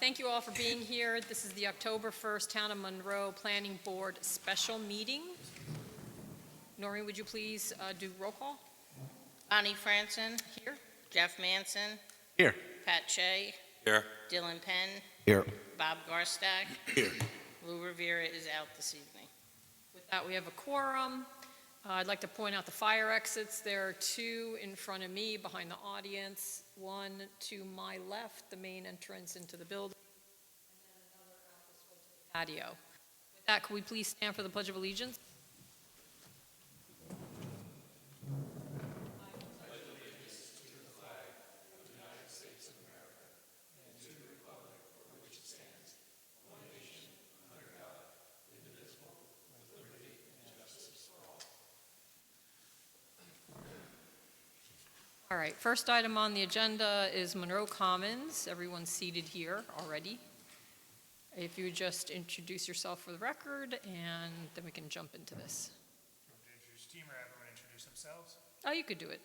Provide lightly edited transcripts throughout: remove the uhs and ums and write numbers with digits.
Thank you all for being here. This is the October 1st Town of Monroe Planning Board special meeting. Noreen, would you please do roll call? Bonnie Franson. Here. Jeff Manson. Here. Pat Shea. Here. Dylan Penn. Here. Bob Garstack. Here. Lou Rivera is out this evening. With that, we have a quorum. I'd like to point out the fire exits. There are two in front of me behind the audience, one to my left, the main entrance into the building, and then another out this way to the patio. With that, could we please stand for the Pledge of Allegiance? All right, first item on the agenda is Monroe Commons. Everyone's seated here already. If you would just introduce yourself for the record, and then we can jump into this. Do you want to introduce the team or everyone introduce themselves? Oh, you could do it.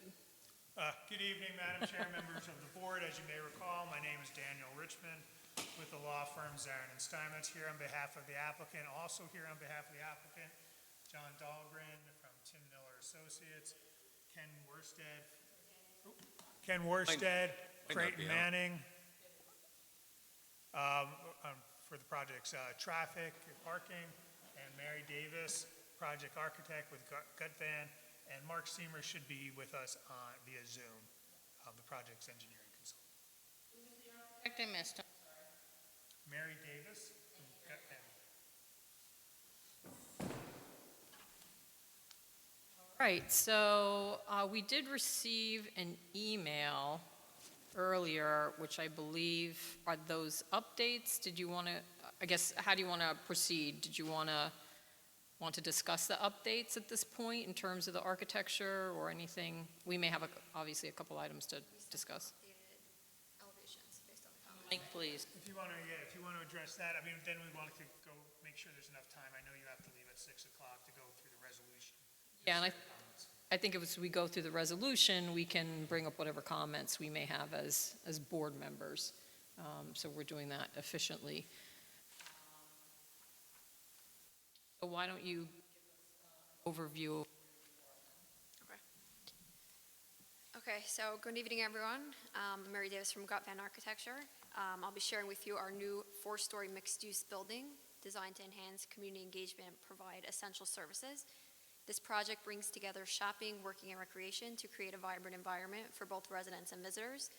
Good evening, Madam Chair, members of the board. As you may recall, my name is Daniel Richmond with the law firm Zarin and Steinmetz, here on behalf of the applicant. Also here on behalf of the applicant, John Dahlgren from Tim Miller Associates, Ken Worstead, Creighton Manning, for the project's traffic and parking, and Mary Davis, project architect with Gutvan, and Mark Seamer should be with us via Zoom, the project's engineering consultant. I missed him. Mary Davis from Gutvan. Right, so we did receive an email earlier, which I believe are those updates. Did you want to, I guess, how do you want to proceed? Did you want to discuss the updates at this point in terms of the architecture or anything? We may have obviously a couple items to discuss. Elevations based on the comment. Mike, please. If you want to address that, I mean, then we want to go make sure there's enough time. I know you have to leave at 6 o'clock to go through the resolution. Yeah, and I think as we go through the resolution, we can bring up whatever comments we may have as board members. So we're doing that efficiently. So why don't you give us an overview? Okay, so good evening, everyone. I'm Mary Davis from Gutvan Architecture. I'll be sharing with you our new 4-story mixed-use building designed to enhance community engagement and provide essential services. This project brings together shopping, working, and recreation to create a vibrant environment for both residents and visitors.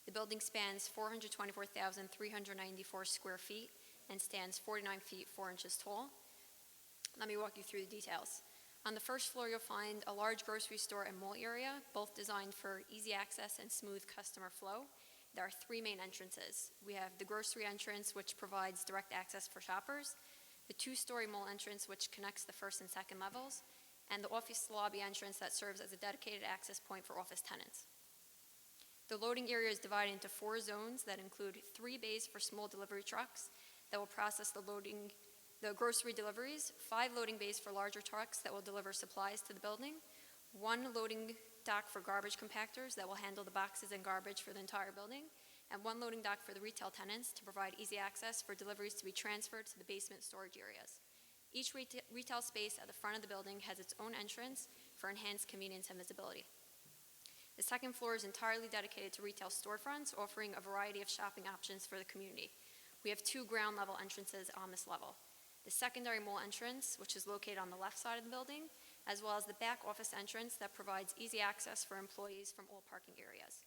The building spans 424,394 square feet and stands 49 feet 4 inches tall. Let me walk you through the details. On the first floor, you'll find a large grocery store and mall area, both designed for easy access and smooth customer flow. There are 3 main entrances. We have the grocery entrance, which provides direct access for shoppers, the 2-story mall entrance, which connects the first and second levels, and the office lobby entrance that serves as a dedicated access point for office tenants. The loading area is divided into 4 zones that include 3 bays for small delivery trucks that will process the grocery deliveries, 5 loading bays for larger trucks that will deliver supplies to the building, 1 loading dock for garbage compactors that will handle the boxes and garbage for the entire building, and 1 loading dock for the retail tenants to provide easy access for deliveries to be transferred to the basement storage areas. Each retail space at the front of the building has its own entrance for enhanced convenience and visibility. The second floor is entirely dedicated to retail storefronts, offering a variety of shopping options for the community. We have 2 ground level entrances on this level. The secondary mall entrance, which is located on the left side of the building, as well as the back office entrance that provides easy access for employees from all parking areas.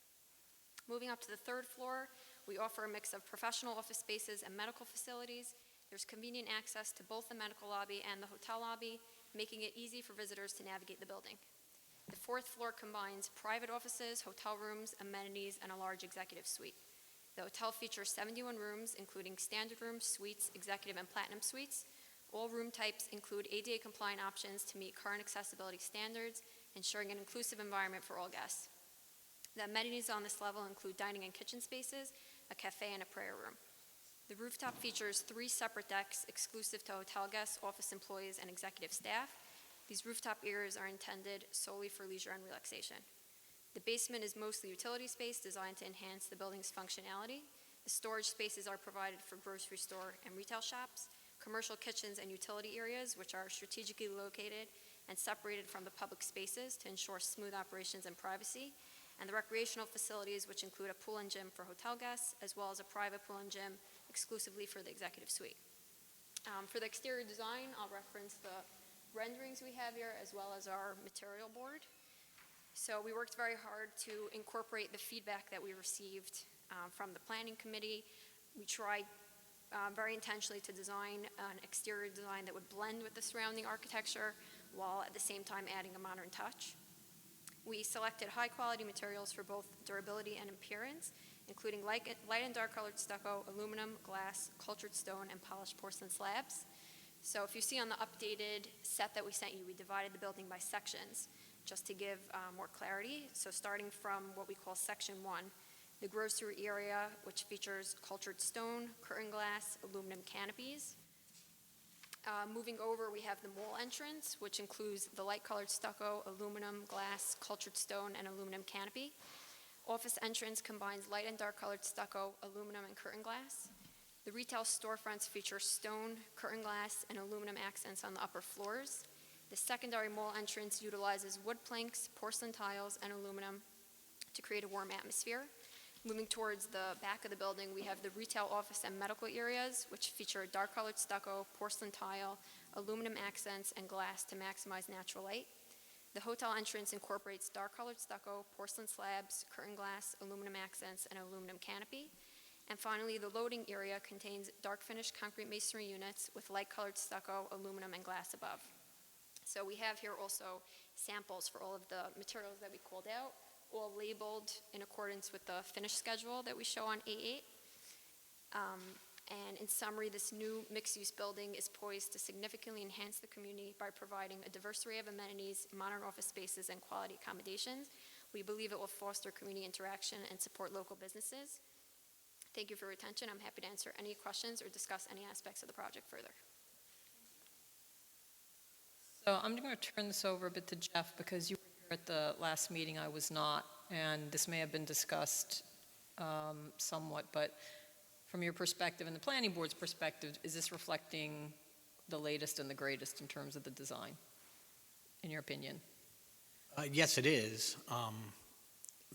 Moving up to the 3rd floor, we offer a mix of professional office spaces and medical facilities. There's convenient access to both the medical lobby and the hotel lobby, making it easy for visitors to navigate the building. The 4th floor combines private offices, hotel rooms, amenities, and a large executive suite. The hotel features 71 rooms, including standard rooms, suites, executive, and platinum suites. All room types include ADA-compliant options to meet current accessibility standards, ensuring an inclusive environment for all guests. The amenities on this level include dining and kitchen spaces, a cafe, and a prayer room. The rooftop features 3 separate decks exclusive to hotel guests, office employees, and executive staff. These rooftop areas are intended solely for leisure and relaxation. The basement is mostly utility space designed to enhance the building's functionality. The storage spaces are provided for grocery store and retail shops, commercial kitchens and utility areas, which are strategically located and separated from the public spaces to ensure smooth operations and privacy, and the recreational facilities, which include a pool and gym for hotel guests, as well as a private pool and gym exclusively for the executive suite. For the exterior design, I'll reference the renderings we have here, as well as our material board. So we worked very hard to incorporate the feedback that we received from the planning committee. We tried very intentionally to design an exterior design that would blend with the surrounding architecture while at the same time adding a modern touch. We selected high-quality materials for both durability and appearance, including light and dark colored stucco, aluminum, glass, cultured stone, and polished porcelain slabs. So if you see on the updated set that we sent you, we divided the building by sections just to give more clarity. So starting from what we call Section 1, the grocery area, which features cultured stone, curtain glass, aluminum canopies. Moving over, we have the mall entrance, which includes the light-colored stucco, aluminum, glass, cultured stone, and aluminum canopy. Office entrance combines light and dark-colored stucco, aluminum, and curtain glass. The retail storefronts feature stone, curtain glass, and aluminum accents on the upper floors. The secondary mall entrance utilizes wood planks, porcelain tiles, and aluminum to create a warm atmosphere. Moving towards the back of the building, we have the retail, office, and medical areas, which feature dark-colored stucco, porcelain tile, aluminum accents, and glass to maximize natural light. The hotel entrance incorporates dark-colored stucco, porcelain slabs, curtain glass, aluminum accents, and aluminum canopy. And finally, the loading area contains dark-finished concrete masonry units with light-colored stucco, aluminum, and glass above. So we have here also samples for all of the materials that we called out, all labeled in accordance with the finish schedule that we show on A8. And in summary, this new mixed-use building is poised to significantly enhance the community by providing a diverse array of amenities, modern office spaces, and quality accommodations. We believe it will foster community interaction and support local businesses. Thank you for your attention. I'm happy to answer any questions or discuss any aspects of the project further. So I'm going to turn this over a bit to Jeff, because you were here at the last meeting. I was not, and this may have been discussed somewhat, but from your perspective and the planning board's perspective, is this reflecting the latest and the greatest in terms of the design, in your opinion? Yes, it is.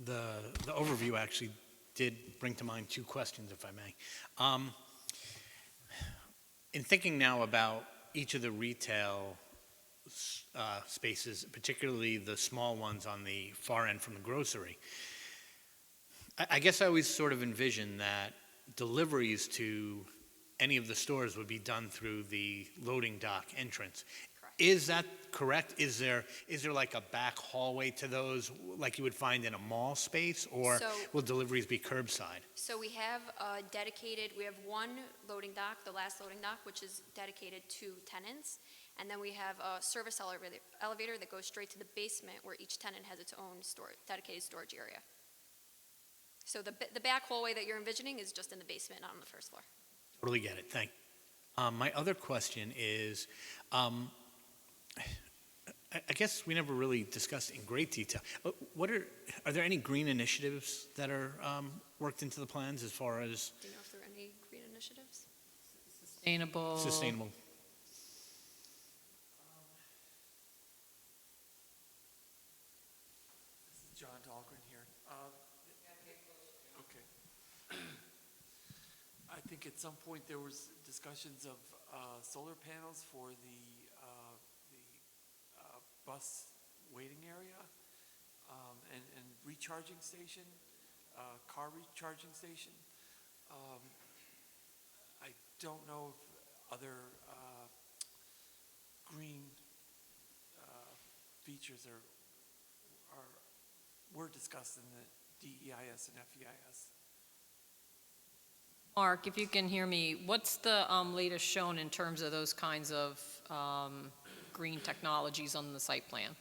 The overview actually did bring to mind two questions, if I may. In thinking now about each of the retail spaces, particularly the small ones on the far end from the grocery, I guess I always sort of envisioned that deliveries to any of the stores would be done through the loading dock entrance. Correct. Is that correct? Is there like a back hallway to those like you would find in a mall space, or will deliveries be curbside? So we have we have one loading dock, the last loading dock, which is dedicated to tenants. And then we have a service elevator that goes straight to the basement, where each tenant has its own dedicated storage area. So the back hallway that you're envisioning is just in the basement, not on the first floor. Totally get it. Thank you. My other question is, I guess we never really discussed in great detail. Are there any green initiatives that are worked into the plans as far as Do you know if there are any green initiatives? Sustainable. John Dahlgren here. Okay. I think at some point there was discussions of solar panels for the bus waiting area and recharging station, car recharging station. I don't know if other green features were discussed in the DEIS and FEIS. Mark, if you can hear me, what's the latest shown in terms of those kinds of green technologies on the site plan?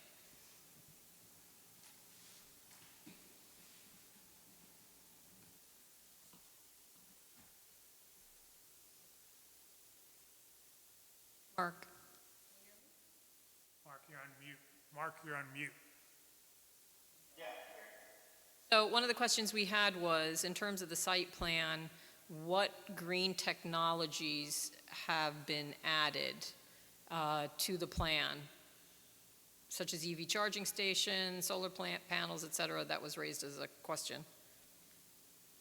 Mark? Mark, you're on mute. Mark, you're on mute. So one of the questions we had was, in terms of the site plan, what green technologies have been added to the plan, such as EV charging stations, solar plant panels, et cetera. That was raised as a question.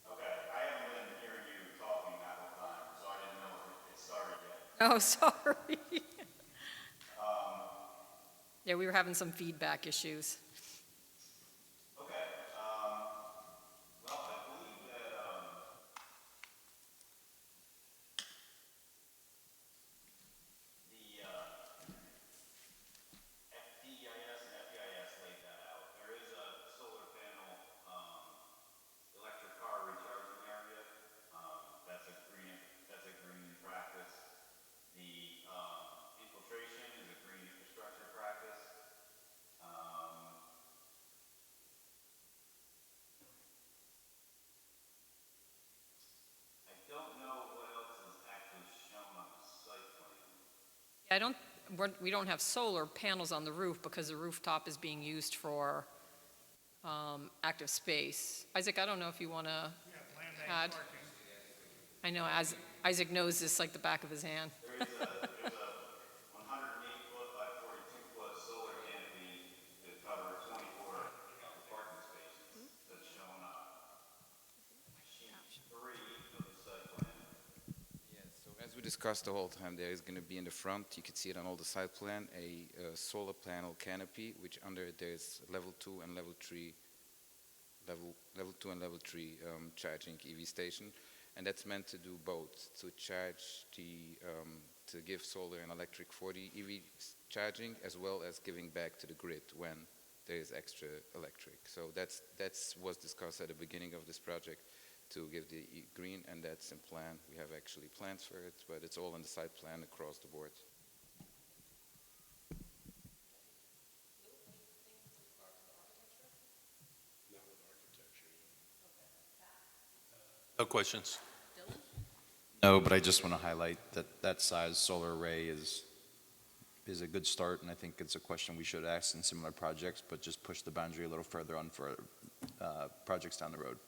Okay, I haven't been hearing you talking that whole time, so I didn't know if it started yet. Oh, sorry. Yeah, we were having some feedback issues. Okay, well, I believe that, the, FDEIS and FEIS laid that out. There is a solar panel, electric car recharging area. That's a green practice. The, infiltration is a green infrastructure practice. I don't know what else is actually shown on the site plan. We don't have solar panels on the roof because the rooftop is being used for active space. Isaac, I don't know if you want to We have land bank add. parking. I know as Isaac knows this like the back of his hand. There's a 108-foot by 42-foot solar canopy that covers 24 parking spaces that's shown on sheet 3 of the site plan. Yes, so as we discussed the whole time, there is going to be in the front, you can see it on all the site plan, a solar panel canopy, which under it there's level 2 and level 3 charging EV station, and that's meant to do both, to charge to give solar and electric for the EV charging, as well as giving back to the grid when there is extra electric. So that's was discussed at the beginning of this project, to give the green, and that's in plan. We have actually plans for it, but it's all in the site plan across the board. No questions. No, but I just want to highlight that that size solar array is a good start, and I think it's a question we should ask in similar projects, but just push the boundary a little further on for projects down the road.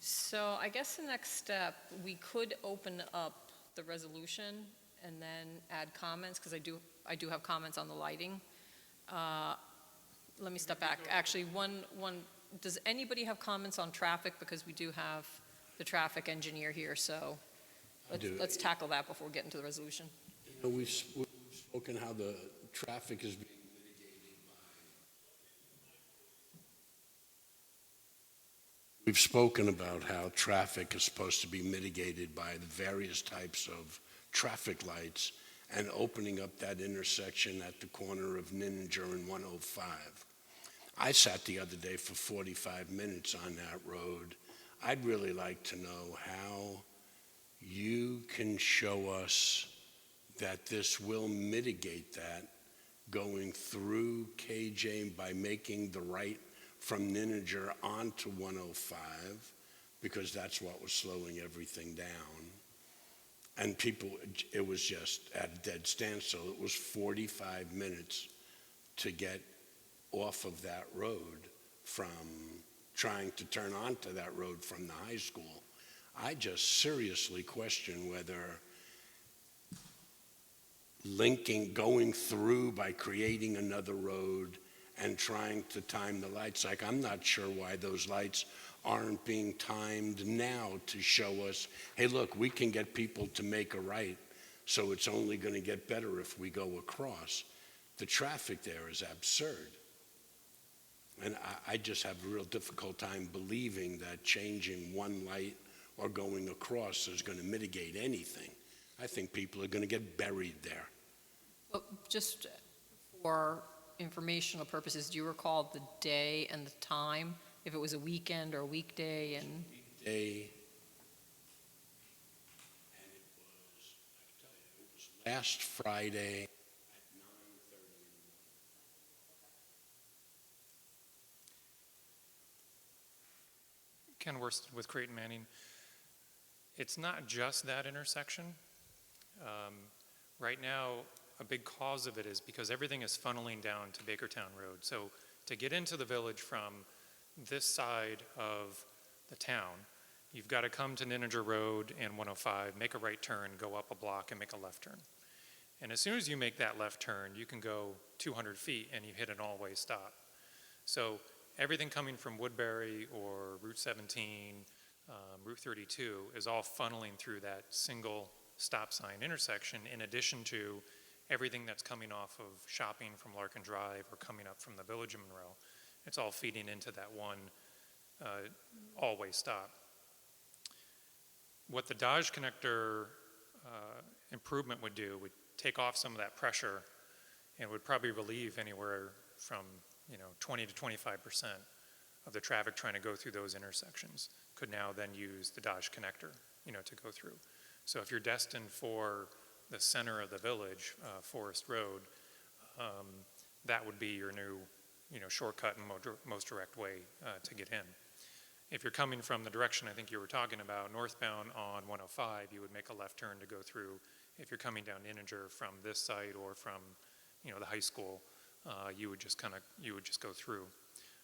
So I guess the next step, we could open up the resolution and then add comments, because I do have comments on the lighting. Let me step back. Actually, does anybody have comments on traffic? Because we do have the traffic engineer here, so let's tackle that before we get into the resolution. You know, we've spoken how the traffic is being mitigated by. We've spoken about how traffic is supposed to be mitigated by the various types of traffic lights and opening up that intersection at the corner of Ninninger and 105. I sat the other day for 45 minutes on that road. I'd really like to know how you can show us that this will mitigate that going through KJ by making the right from Ninninger onto 105, because that's what was slowing everything down. And people, it was just at a dead standstill. It was 45 minutes to get off of that road from trying to turn onto that road from the high school. I just seriously question whether going through by creating another road and trying to time the lights, like I'm not sure why those lights aren't being timed now to show us, hey, look, we can get people to make a right, so it's only going to get better if we go across. The traffic there is absurd. And I just have a real difficult time believing that changing one light or going across is going to mitigate anything. I think people are going to get buried there. Well, just for informational purposes, do you recall the day and the time? If it was a weekend or a weekday? And Day, and it was, I can tell you, it was last Friday at 9:30 in the morning. Ken Worst with Creighton Manning. It's not just that intersection. Right now, a big cause of it is because everything is funneling down to Bakertown Road. So to get into the village from this side of the town, you've got to come to Ninninger Road and 105, make a right turn, go up a block, and make a left turn. And as soon as you make that left turn, you can go 200 feet and you hit an all-way stop. So everything coming from Woodbury or Route 17, Route 32 is all funneling through that single stop sign intersection, in addition to everything that's coming off of shopping from Larkin Drive or coming up from the Village of Monroe. It's all feeding into that one all-way stop. What the Dodge connector improvement would do would take off some of that pressure and would probably relieve anywhere from 20 to 25% of the traffic trying to go through those intersections could now then use the Dodge connector to go through. So if you're destined for the center of the village, Forest Road, that would be your new shortcut and most direct way to get in. If you're coming from the direction I think you were talking about, northbound on 105, you would make a left turn to go through. If you're coming down Ninninger from this site or from the high school, you would just go through.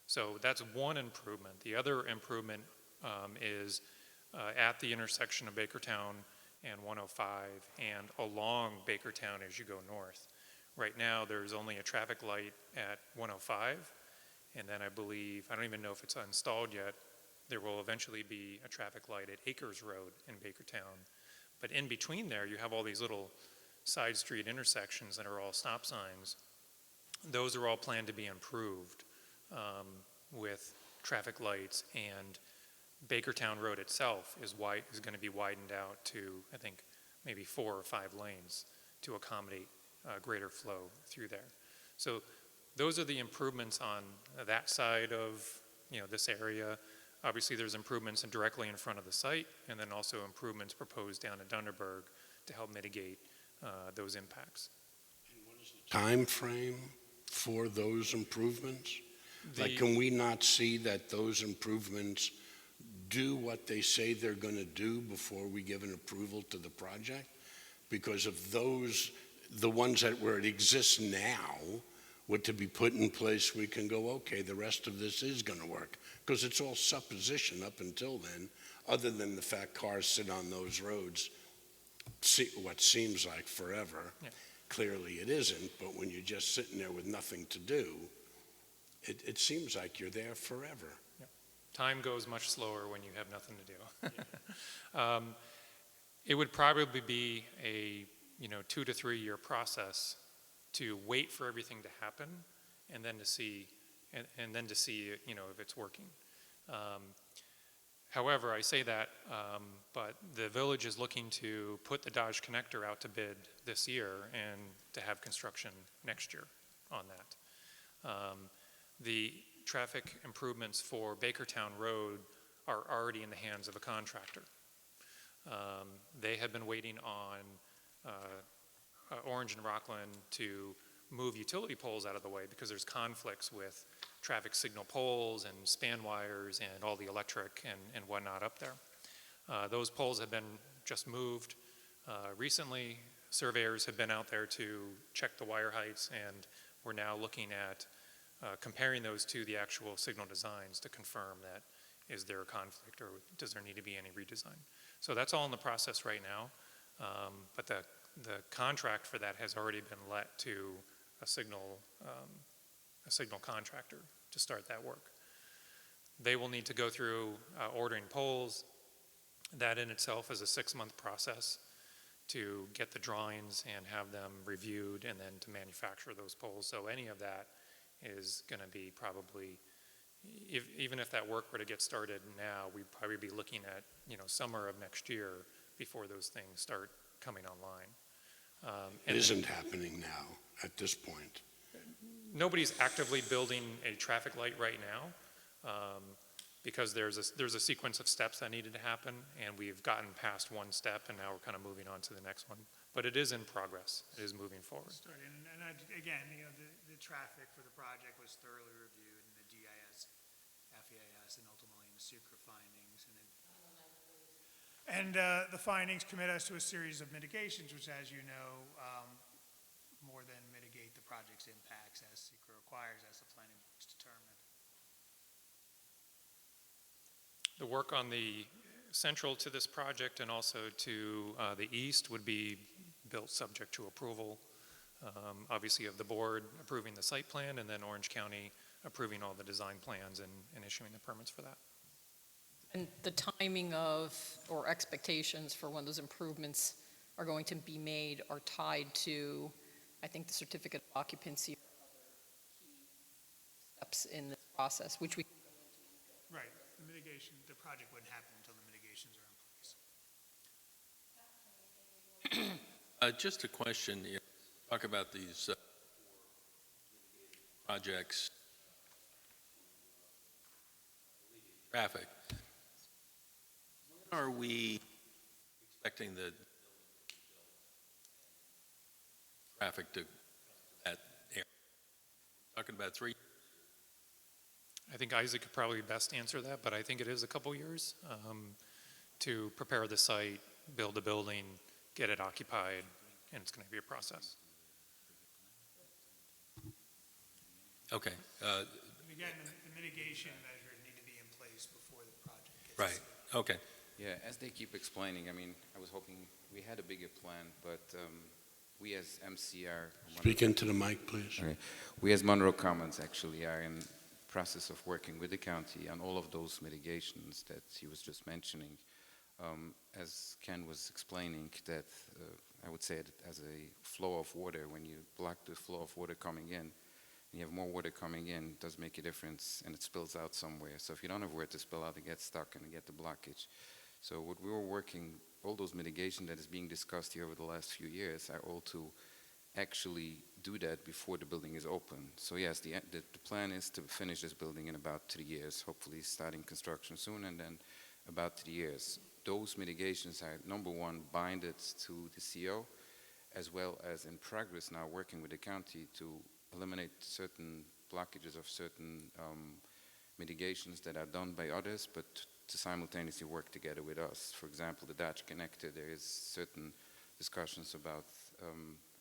So that's one improvement. The other improvement is at the intersection of Bakertown and 105 and along Bakertown as you go north. Right now, there's only a traffic light at 105, and then I believe, I don't even know if it's installed yet, there will eventually be a traffic light at Acres Road in Bakertown. But in between there, you have all these little side street intersections that are all stop signs. Those are all planned to be improved with traffic lights, and Bakertown Road itself is going to be widened out to, I think, maybe 4 or 5 lanes to accommodate greater flow through there. So those are the improvements on that side of this area. Obviously, there's improvements directly in front of the site, and then also improvements proposed down at Dunderberg to help mitigate those impacts. Time frame for those improvements? Like, can we not see that those improvements do what they say they're going to do before we give an approval to the project? Because if those, the ones that where it exists now, were to be put in place, we can go, okay, the rest of this is going to work. Because it's all supposition up until then, other than the fact cars sit on those roads what seems like forever. Yeah. Clearly it isn't, but when you're just sitting there with nothing to do, it seems like you're there forever. Yeah. Time goes much slower when you have nothing to do. It would probably be a 2 to 3 year process to wait for everything to happen and then to see if it's working. However, I say that, but the village is looking to put the Dodge connector out to bid this year and to have construction next year on that. The traffic improvements for Bakertown Road are already in the hands of a contractor. They have been waiting on Orange and Rockland to move utility poles out of the way because there's conflicts with traffic signal poles and span wires and all the electric and whatnot up there. Those poles have been just moved recently. Surveyors have been out there to check the wire heights, and we're now looking at comparing those to the actual signal designs to confirm that is there a conflict or does there need to be any redesign. So that's all in the process right now, but the contract for that has already been let to a signal contractor to start that work. They will need to go through ordering poles. That in itself is a 6-month process to get the drawings and have them reviewed and then to manufacture those poles. So any of that is going to be probably, even if that work were to get started now, we'd probably be looking at summer of next year before those things start coming online. It isn't happening now at this point. Nobody's actively building a traffic light right now because there's a sequence of steps that needed to happen, and we've gotten past one step, and now we're kind of moving on to the next one. But it is in progress. It is moving forward. Again, the traffic for the project was thoroughly reviewed in the GIS, FEIS, and ultimately in the SUCRA findings. And the findings commit us to a series of mitigations, which, as you know, more than mitigate the project's impacts as SUCRA requires, as the planning board's determined. The work on the central to this project and also to the east would be built subject to approval, obviously of the board approving the site plan and then Orange County approving all the design plans and issuing the permits for that. And the timing of, or expectations for when those improvements are going to be made are tied to, I think, the certificate of occupancy or other key steps in this process, which we. Right, the mitigation, the project wouldn't happen until the mitigations are in place. Just a question, talk about these projects, traffic. When are we expecting the traffic to that area? Talking about 3? I think Isaac could probably best answer that, but I think it is a couple years to prepare the site, build the building, get it occupied, and it's going to be a process. Okay. Again, the mitigation measures need to be in place before the project gets. Right, okay. Yeah, as they keep explaining, I mean, I was hoping we had a bigger plan, but we as MCR... Speak into the mic, please. Okay. We as Monroe Commons actually are in process of working with the county on all of those mitigations that he was just mentioning. As Ken was explaining, that I would say it as a flow of water, when you block the flow of water coming in, and you have more water coming in, it does make a difference, and it spills out somewhere. So if you don't have where to spill out, it gets stuck and you get the blockage. So what we were working, all those mitigation that is being discussed here over the last few years are all to actually do that before the building is open. So yes, the plan is to finish this building in about 3 years, hopefully starting construction soon, and then about 3 years. Those mitigations are, number one, binded to the CO, as well as in progress now working with the county to eliminate certain blockages of certain mitigations that are done by others, but to simultaneously work together with us. For example, the Dutch connector, there is certain discussions about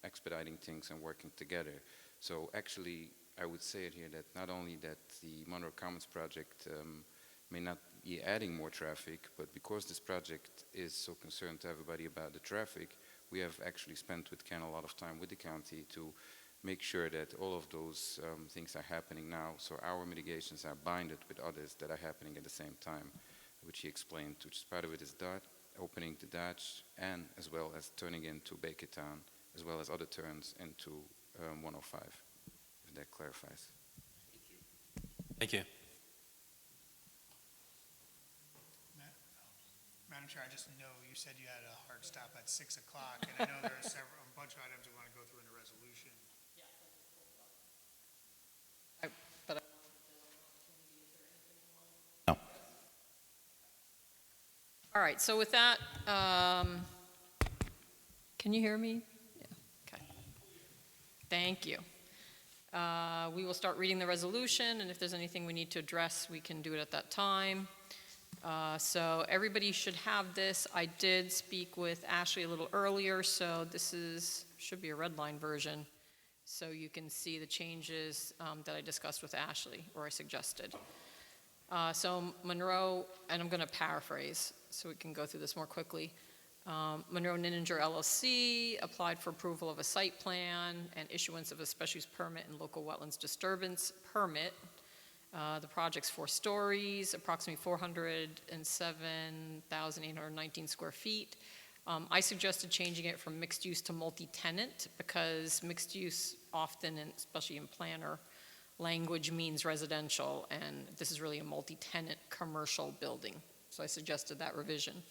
expediting things and working together. So actually, I would say it here that not only that the Monroe Commons project may not be adding more traffic, but because this project is so concerned to everybody about the traffic, we have actually spent with Ken a lot of time with the county to make sure that all of those things are happening now, so our mitigations are binded with others that are happening at the same time, which he explained, which part of it is that, opening the Dutch, and as well as turning into Bakertown, as well as other turns into 105, if that clarifies. Thank you. Madam Chair, I just know you said you had a hard stop at 6 o'clock, and I know there are a bunch of items we want to go through in the resolution. No. All right, so with that, can you hear me? Yeah, okay. Thank you. We will start reading the resolution, and if there's anything we need to address, we can do it at that time. So everybody should have this. I did speak with Ashley a little earlier, so this should be a red line version, so you can see the changes that I discussed with Ashley, or I suggested. So Monroe, and I'm going to paraphrase so we can go through this more quickly. Monroe Ninninger LLC applied for approval of a site plan and issuance of a special use permit and local wetlands disturbance permit. The project's 4 stories, approximately 407,819 square feet. I suggested changing it from mixed use to multi-tenant because mixed use often, and especially in planner language, means residential, and this is really a multi-tenant commercial building. So I suggested that revision.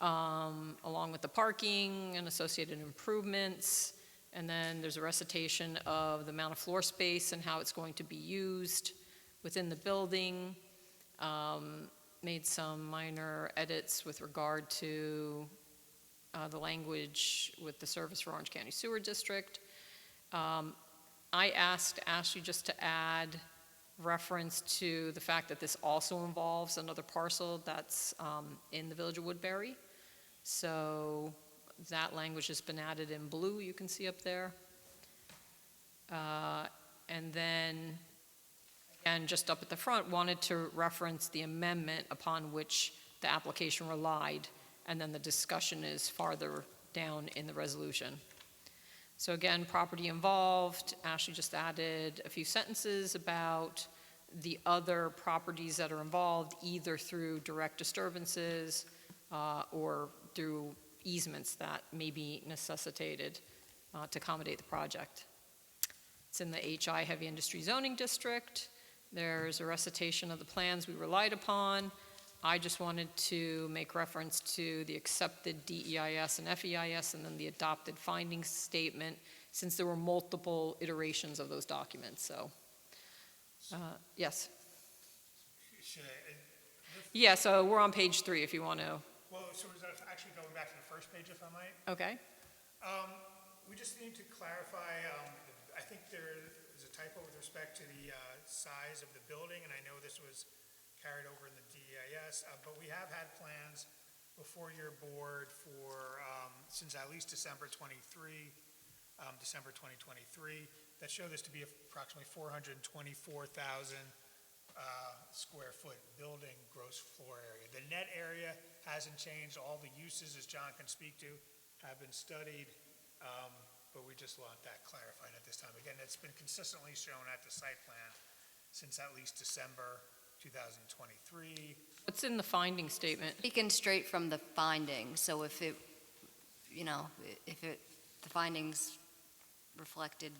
Along with the parking and associated improvements, and then there's a recitation of the amount of floor space and how it's going to be used within the building. Made some minor edits with regard to the language with the service for Orange County Sewer District. I asked Ashley just to add reference to the fact that this also involves another parcel that's in the Village of Woodbury. So that language has been added in blue, you can see up there. And then I and just up at the front, wanted to reference the amendment upon which the application relied, and then the discussion is farther down in the resolution. So again, property involved, Ashley just added a few sentences about the other properties that are involved, either through direct disturbances or through easements that may be necessitated to accommodate the project. It's in the HI Heavy Industry Zoning District. There's a recitation of the plans we relied upon. I just wanted to make reference to the accepted DEIS and FEIS and then the adopted findings statement, since there were multiple iterations of those documents, so, yes. Should I, Yeah, so we're on page 3 if you want to, well, so is that actually going back to the first page, if I might? okay? We just need to clarify, I think there is a typo with respect to the size of the building, and I know this was carried over in the DEIS, but we have had plans before your board for, since at least December 2023, that show this to be approximately 424,000 square foot building gross floor area. The net area hasn't changed. All the uses, as John can speak to, have been studied, but we just want that clarified at this time. Again, it's been consistently shown at the site plan since at least December 2023. What's in the finding statement? Taken straight from the findings, so if it, the findings reflected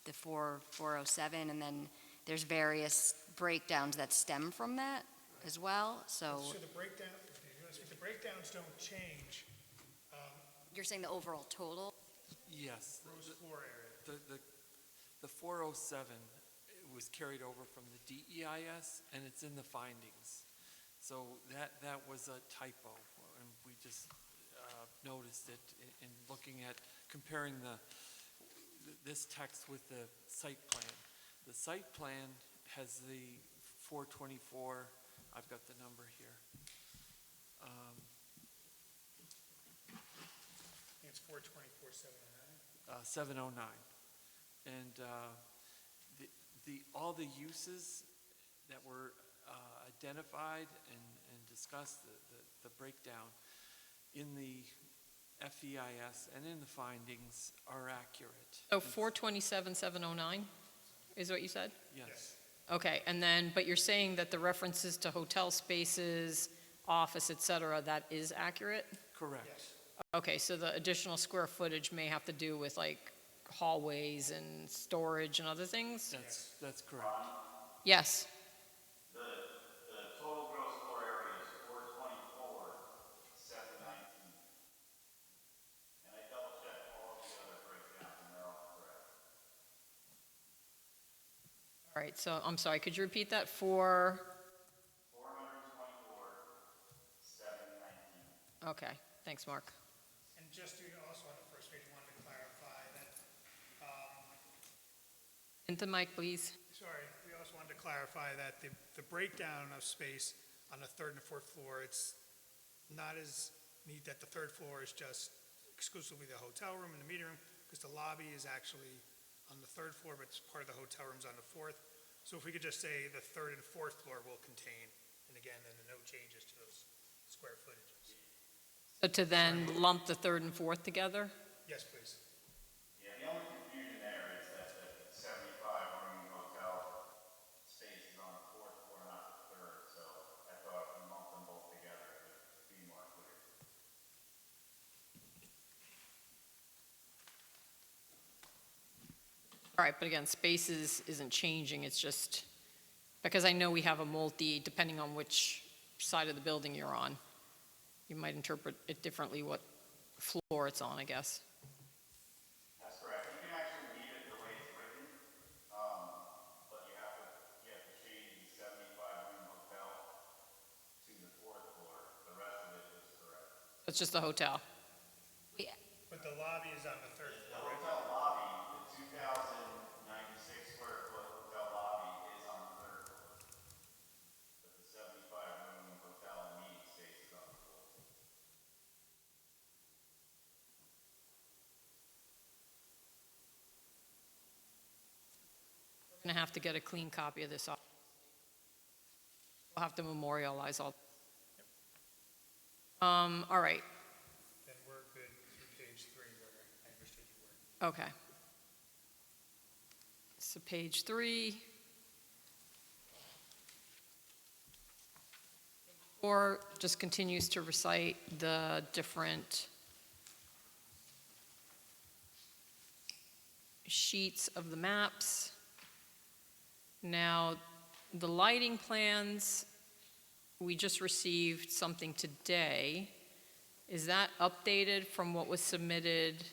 the 407, and then there's various breakdowns that stem from that as well, so. So the breakdowns don't change. You're saying the overall total? Yes. Gross floor area. The 407 was carried over from the DEIS, and it's in the findings. So that was a typo, and we just noticed it in looking at, comparing this text with the site plan. The site plan has the 424, I've got the number here. It's 424,709. 709. And all the uses that were identified and discussed, the breakdown in the FEIS and in the findings are accurate. Oh, 427,709 is what you said? Yes. Okay, and then, but you're saying that the references to hotel spaces, office, et cetera, that is accurate? Correct. Okay, so the additional square footage may have to do with like hallways and storage and other things? That's correct. Yes. The total gross floor area is 424,719. And I double checked all of the other breakdowns and they're all correct. All right, so I'm sorry, could you repeat that for? 424,719. Okay, thanks, Mark. And just to, also on the first page, wanted to clarify that, Into the mic, please. sorry, we also wanted to clarify that the breakdown of space on the third and fourth floor, it's not as neat that the third floor is just exclusively the hotel room and the meeting room, because the lobby is actually on the third floor, but it's part of the hotel rooms on the fourth. So if we could just say the third and fourth floor will contain, and again, then no changes to those square footages. So to then lump the third and fourth together? Yes, please. Yeah, the only confusion there is that the 75-room hotel space is on the fourth floor, not the third. So I thought if we lumped them both together, it would be more clear. All right, but again, spaces isn't changing, it's just, because I know we have a multi, depending on which side of the building you're on, you might interpret it differently what floor it's on, I guess. That's correct. You can actually leave it the way it's written, but you have to change the 75-room hotel to the fourth floor. The rest of it is correct. It's just the hotel. But the lobby is on the third The floor. hotel lobby, the 2,096 square foot hotel lobby is on the third floor. But the 75-room hotel and meeting space is on the fourth. gonna have to get a clean copy of this. We'll have to memorialize all. All right, Then we're good through page 3 where I understood you were. okay. So page 3. 4 just continues to recite the different sheets of the maps. Now, the lighting plans, we just received something today. Is that updated from what was submitted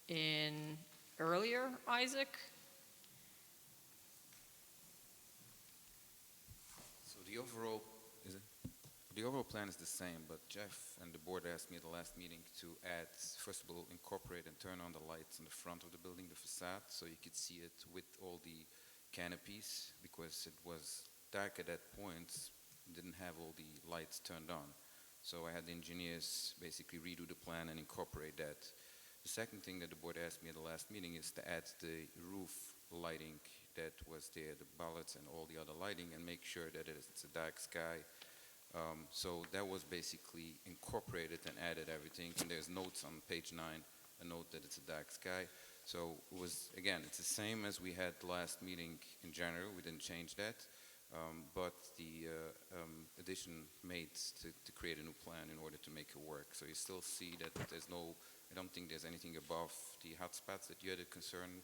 in earlier, Isaac? So the overall plan is the same, but Jeff and the board asked me at the last meeting to add, first of all, incorporate and turn on the lights in the front of the building, the facade, so you could see it with all the canopies, because it was dark at that point, didn't have all the lights turned on. So I had the engineers basically redo the plan and incorporate that. The second thing that the board asked me at the last meeting is to add the roof lighting that was there, the bollards and all the other lighting, and make sure that it's a dark sky. So that was basically incorporated and added everything. And there's notes on page 9, a note that it's a dark sky. So it was, again, it's the same as we had last meeting in January. We didn't change that. But the addition made to create a new plan in order to make it work. So you still see that there's no, I don't think there's anything above the hotspots that you had a concern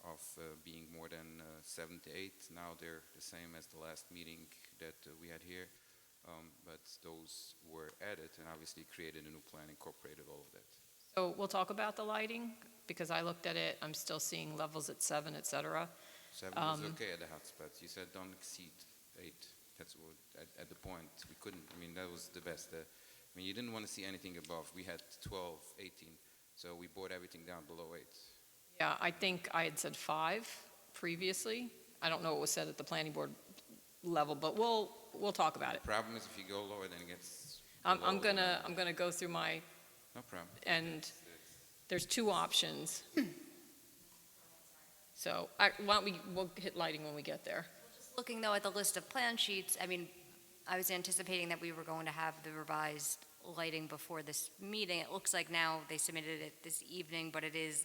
of being more than 7 to 8. Now they're the same as the last meeting that we had here. But those were added and obviously created a new plan, incorporated all of that. So we'll talk about the lighting, because I looked at it, I'm still seeing levels at 7, et cetera. 7 was okay at the hotspots. You said don't exceed 8. That's what, at the point, we couldn't, I mean, that was the best. I mean, you didn't want to see anything above. We had 12, 18, so we brought everything down below 8. Yeah, I think I had said 5 previously. I don't know what was said at the planning board level, but we'll talk about it. The problem is if you go lower, then it gets I'm below. gonna go through my, No problem. and there's 2 options. So, why don't we'll hit lighting when we get there. Looking though at the list of plan sheets, I mean, I was anticipating that we were going to have the revised lighting before this meeting. It looks like now they submitted it this evening, but it is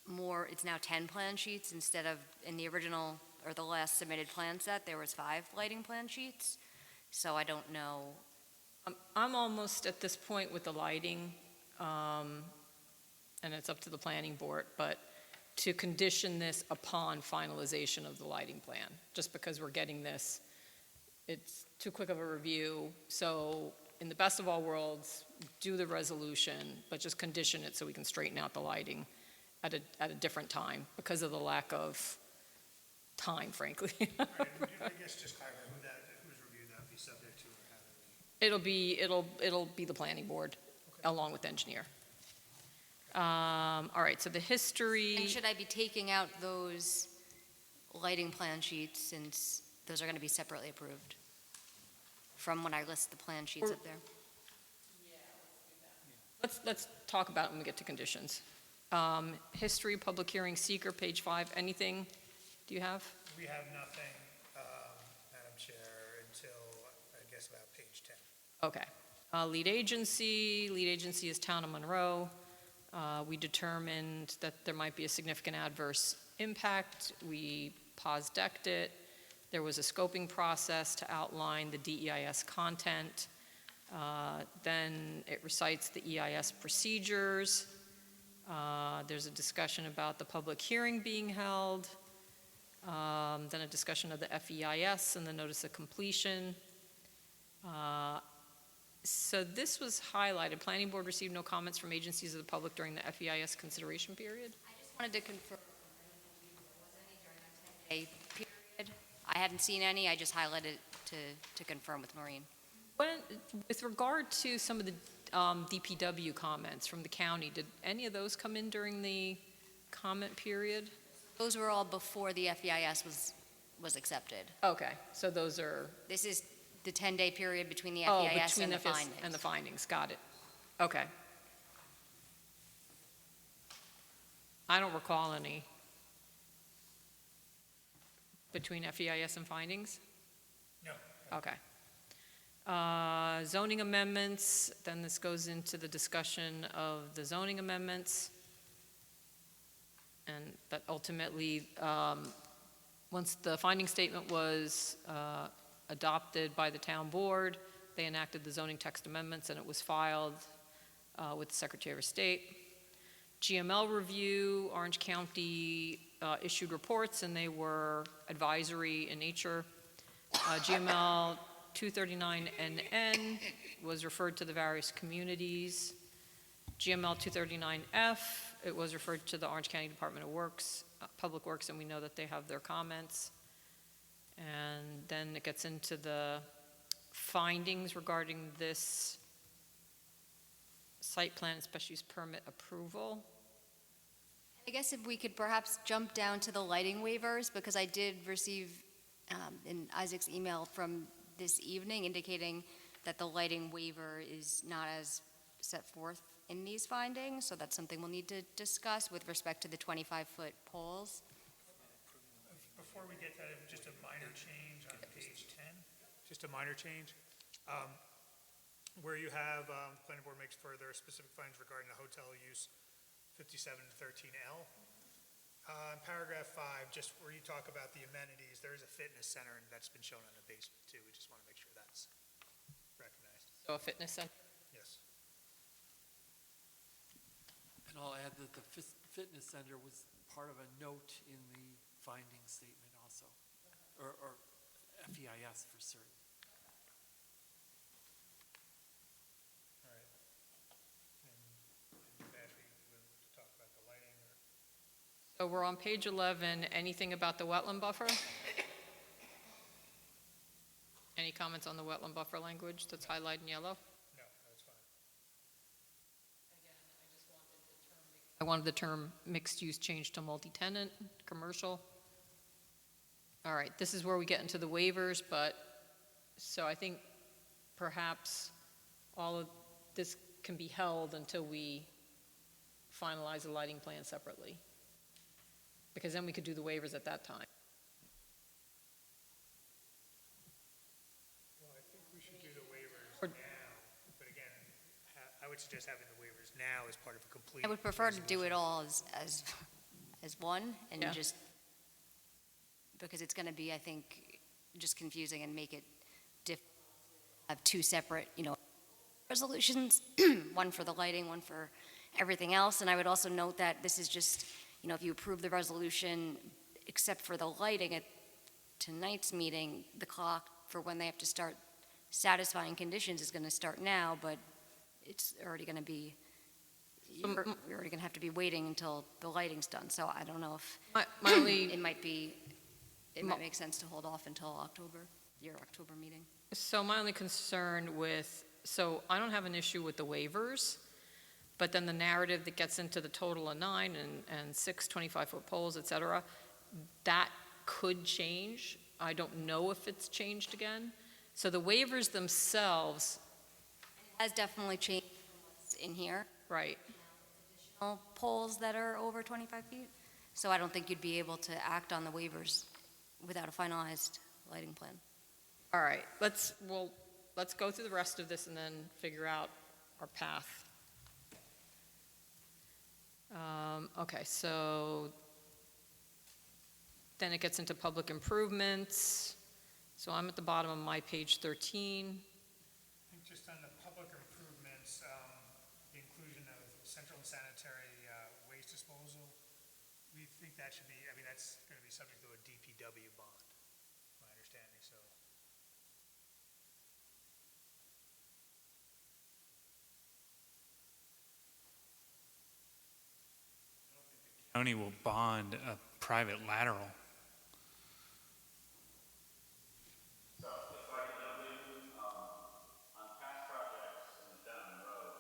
more, it's now 10 plan sheets instead of in the original or the last submitted plan set, there was 5 lighting plan sheets. So I don't know. I'm almost at this point with the lighting, and it's up to the planning board, but to condition this upon finalization of the lighting plan, just because we're getting this, it's too quick of a review. So in the best of all worlds, do the resolution, but just condition it so we can straighten out the lighting at a different time because of the lack of time, frankly. All right, and I guess just clarify who's reviewed that, be subject to, or how do we? It'll be the planning board, along with the engineer. All right, so the history. And should I be taking out those lighting plan sheets since those are going to be separately approved from when I list the plan sheets up there? Let's talk about it when we get to conditions. History, public hearing, seeker, page 5, anything do you have? We have nothing, Madam Chair, until, I guess, about page 10. Okay. Lead agency is Town of Monroe. We determined that there might be a significant adverse impact. We pause-decked it. There was a scoping process to outline the DEIS content. Then it recites the EIS procedures. There's a discussion about the public hearing being held. Then a discussion of the FEIS and the notice of completion. So this was highlighted. Planning board received no comments from agencies of the public during the FEIS consideration period. I just wanted to confirm, there was any during that 10-day period. I hadn't seen any, I just highlighted to confirm with Maureen. With regard to some of the DPW comments from the county, did any of those come in during the comment period? Those were all before the FEIS was accepted. Okay, so those are. This is the 10-day period between the Oh, FEIS between and the FEIS findings. and the findings, got it. Okay. I don't recall any. between FEIS and findings? No. Okay. Zoning amendments, then this goes into the discussion of the zoning amendments. And that ultimately, once the finding statement was adopted by the town board, they enacted the zoning text amendments and it was filed with the Secretary of State. GML review, Orange County issued reports and they were advisory in nature. GML 239NN was referred to the various communities. GML 239F, it was referred to the Orange County Department of Works, Public Works, and we know that they have their comments. And then it gets into the findings regarding this site plan and special use permit approval. I guess if we could perhaps jump down to the lighting waivers, because I did receive in Isaac's email from this evening indicating that the lighting waiver is not as set forth in these findings, so that's something we'll need to discuss with respect to the 25-foot poles. Before we get to that, just a minor change on page 10, just a minor change. Where you have, planning board makes further specific findings regarding the hotel use, 57 to 13L. In paragraph 5, just where you talk about the amenities, there is a fitness center and that's been shown in the basement too. We just want to make sure that's recognized. So a fitness center. Yes. And I'll add that the fitness center was part of a note in the finding statement also, or FEIS for certain. All right. And Ashley, we'll talk about the lighting or? So we're on page 11. Anything about the wetland buffer? Any comments on the wetland buffer language that's highlighted in yellow? No, that's fine. I wanted the term mixed use changed to multi-tenant, commercial. All right, this is where we get into the waivers, but, so I think perhaps all of this can be held until we finalize the lighting plan separately. Because then we could do the waivers at that time. Well, I think we should do the waivers Or- now, but again, I would suggest having the waivers now as part of a complete. I would prefer to do it resolution. all as one, and Yeah. just, because it's going to be, I think, just confusing and make it have two separate, resolutions, one for the lighting, one for everything else. And I would also note that this is just, if you approve the resolution, except for the lighting at tonight's meeting, the clock for when they have to start satisfying conditions is going to start now, but it's already going to be, you're already going to have to be waiting until the lighting's done. So I don't know if My only, it might make sense to hold off until your October meeting. so my only concern with, so I don't have an issue with the waivers, but then the narrative that gets into the total of 9 and 6 25-foot poles, et cetera, that could change. I don't know if it's changed again. So the waivers themselves, It has definitely changed what's in here. right, Poles that are over 25 feet. So I don't think you'd be able to act on the waivers without a finalized lighting plan. all right, let's go through the rest of this and then figure out our path. Okay, so then it gets into public improvements. So I'm at the bottom of my page 13. I think just on the public improvements, the inclusion of central and sanitary waste disposal, we think that should be, that's going to be subject to a DPW bond, my understanding, so. County will bond a private lateral. So if I can allude, on past projects in the town of Monroe,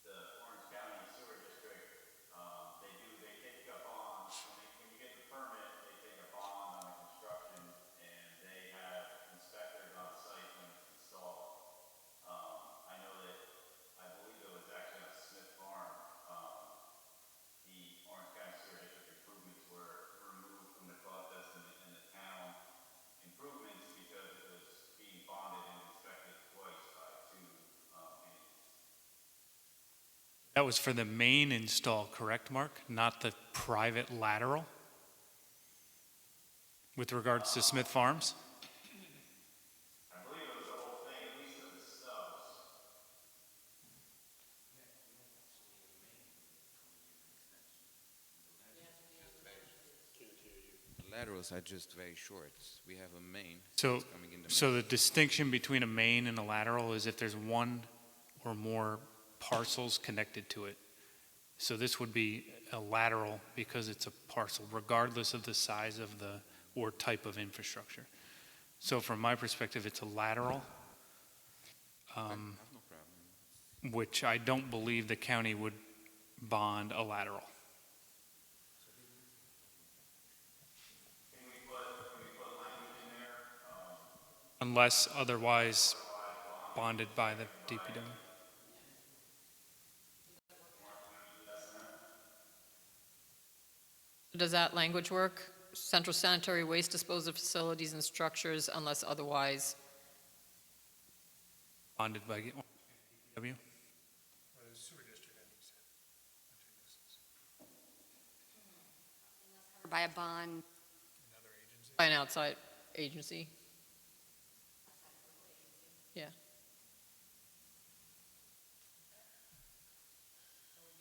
the Orange County Sewer District, they take a bond, when you get the permit, they take a bond on the construction, and they have inspectors on site when it's installed. I know that, I believe it was actually on Smith Farm, the Orange County Sewer District That was for the main install, correct, Mark? Not the private lateral? With regards to Smith Farms? I believe it was the whole thing, at least of the stubs. The laterals are just very short. We have a main So, that's coming in the so middle. the distinction between a main and a lateral is if there's one or more parcels connected to it. So this would be a lateral because it's a parcel, regardless of the size of the, or type of infrastructure. So from my perspective, it's a lateral, I have no problem. which I don't believe the county would bond a lateral. Can we put language in there? Unless otherwise bonded by the DPW. Does that language work? Central sanitary waste disposal facilities and structures unless otherwise, Bonded by DPW? Or the sewer district, I think, said. By a bond, Another agency. by an outside agency? Yeah.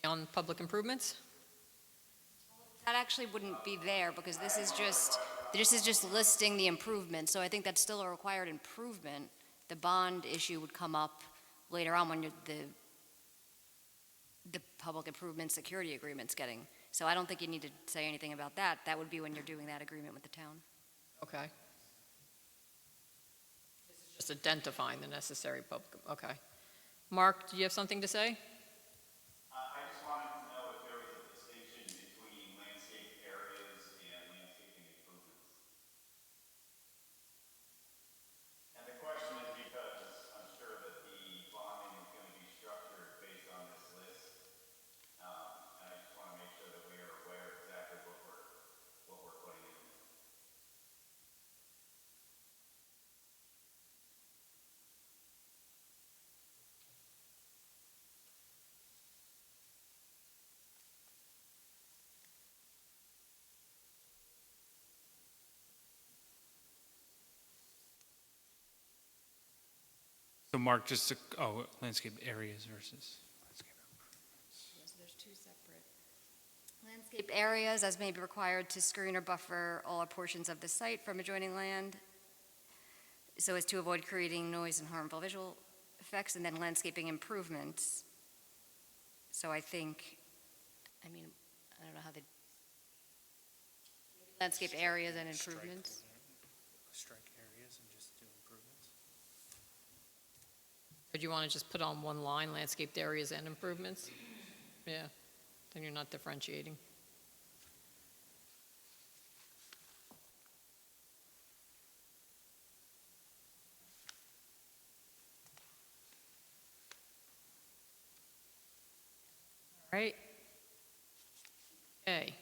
On public improvements? that actually wouldn't be there because this is just listing the improvement. So I think that's still a required improvement. The bond issue would come up later on when the public improvement security agreement's getting. So I don't think you need to say anything about that. That would be when you're doing that agreement with the town. Okay. Just identifying the necessary public, okay. Mark, do you have something to say? I just wanted to know if there was a distinction between landscape areas and landscaping improvements. And the question is because I'm sure that the bonding is going to be structured based on this list. And I just want to make sure that we are aware exactly what we're putting in there. So Mark, just to, landscape areas versus landscape. Yes, there's two separate. Landscape areas as may be required to screen or buffer all portions of the site from adjoining land so as to avoid creating noise and harmful visual effects, and then landscaping improvements. So I don't know how they, landscape areas and improvements. Strike areas and just do improvements. Or do you want to just put on one line, landscaped areas and improvements? Yeah, then you're not differentiating. All right. Okay.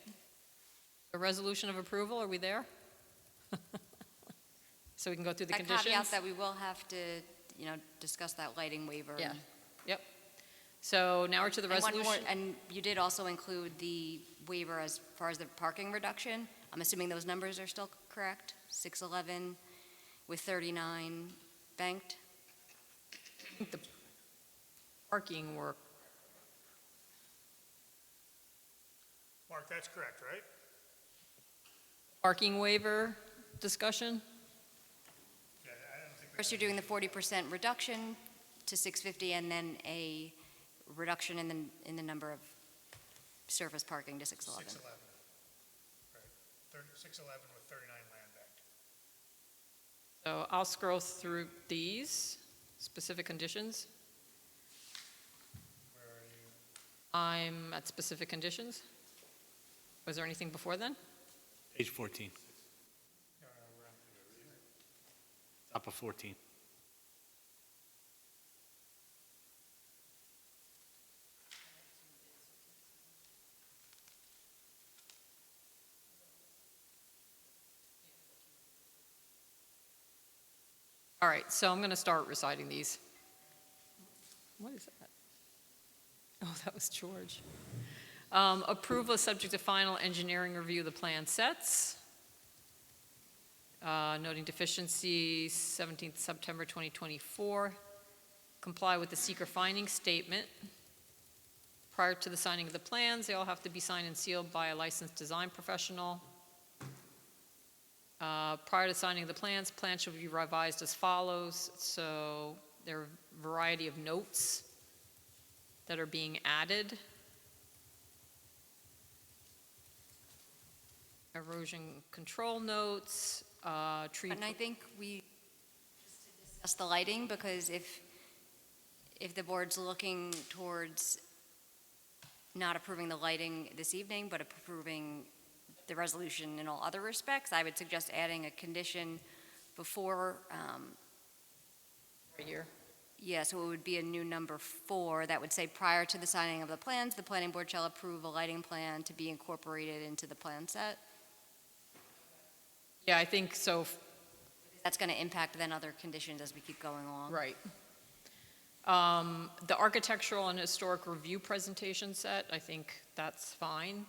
A resolution of approval, are we there? So we can go through the I conditions? caveat that we will have to, discuss that lighting waiver. Yeah, yep. So now we're to the And one resolution. more, and you did also include the waiver as far as the parking reduction. I'm assuming those numbers are still correct? 611 with 39 banked? I think the parking work, Mark, that's correct, right? parking waiver discussion? Yeah, I don't think. First, you're doing the 40% reduction to 650, and then a reduction in the number of surface parking to 611. 611. Right, 611 with 39 land banked. So I'll scroll through these specific conditions. Where are you? I'm at specific conditions. Was there anything before then? Page 14, We're on top of 14. All right, so I'm going to start reciting these. What is that? Oh, that was George. Approval is subject to final engineering review of the plan sets. Noting deficiencies, 17th September 2024. Comply with the seeker finding statement. Prior to the signing of the plans, they all have to be signed and sealed by a licensed design professional. Prior to signing of the plans should be revised as follows. So there are a variety of notes that are being added. Erosion control notes, tree. And I think we discussed the lighting, because if the board's looking towards not approving the lighting this evening, but approving the resolution in all other respects, I would suggest adding a condition before, Right here. yeah, so it would be a new number 4 that would say, prior to the signing of the plans, the planning board shall approve a lighting plan to be incorporated into the plan set. Yeah, I think so. That's going to impact then other conditions as we keep going along. Right. The architectural and historic review presentation set, I think that's fine.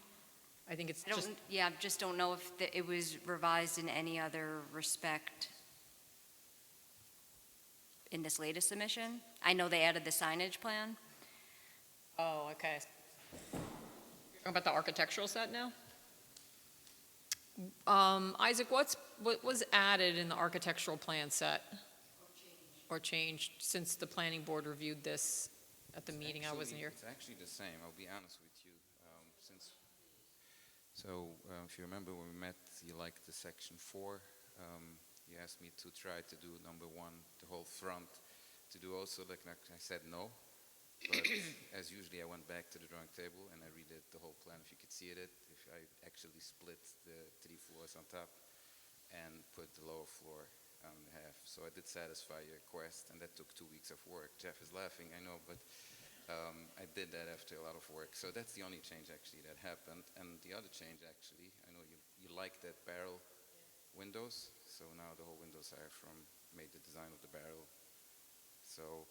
I think it's just, I just don't know if it was revised in any other respect in this latest submission. I know they added the signage plan. oh, okay. You're talking about the architectural set now? Isaac, what was added in the architectural plan set? Or changed since the planning board reviewed this at the meeting? I wasn't here. It's actually the same, I'll be honest with you. If you remember when we met, you liked the section 4. You asked me to try to do number 1, the whole front, to do also, like I said no. But as usually, I went back to the drawing table and I redid the whole plan. If you could see it, if I actually split the 3 floors on top and put the lower floor on half. So I did satisfy your request, and that took 2 weeks of work. Jeff is laughing, I know, but I did that after a lot of work. So that's the only change actually that happened. And the other change actually, I know you like that barrel windows. So now the whole windows are made the design of the barrel. So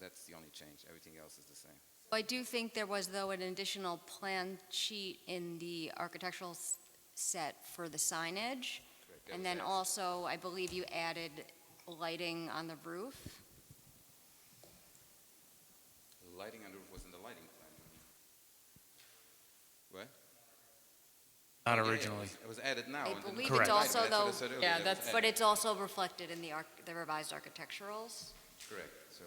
that's the only change. Everything else is the same. I do think there was, though, an additional plan sheet in the architectural set for the signage. Correct. And then also, I believe you added lighting on the roof. The lighting on the roof was in the lighting plan. What? Not Yeah, originally. it was added now. I and then believe the it's lighting, also, that's what I though- said earlier, Yeah, it was that's- But added. it's also reflected in the revised architecturals. Correct. So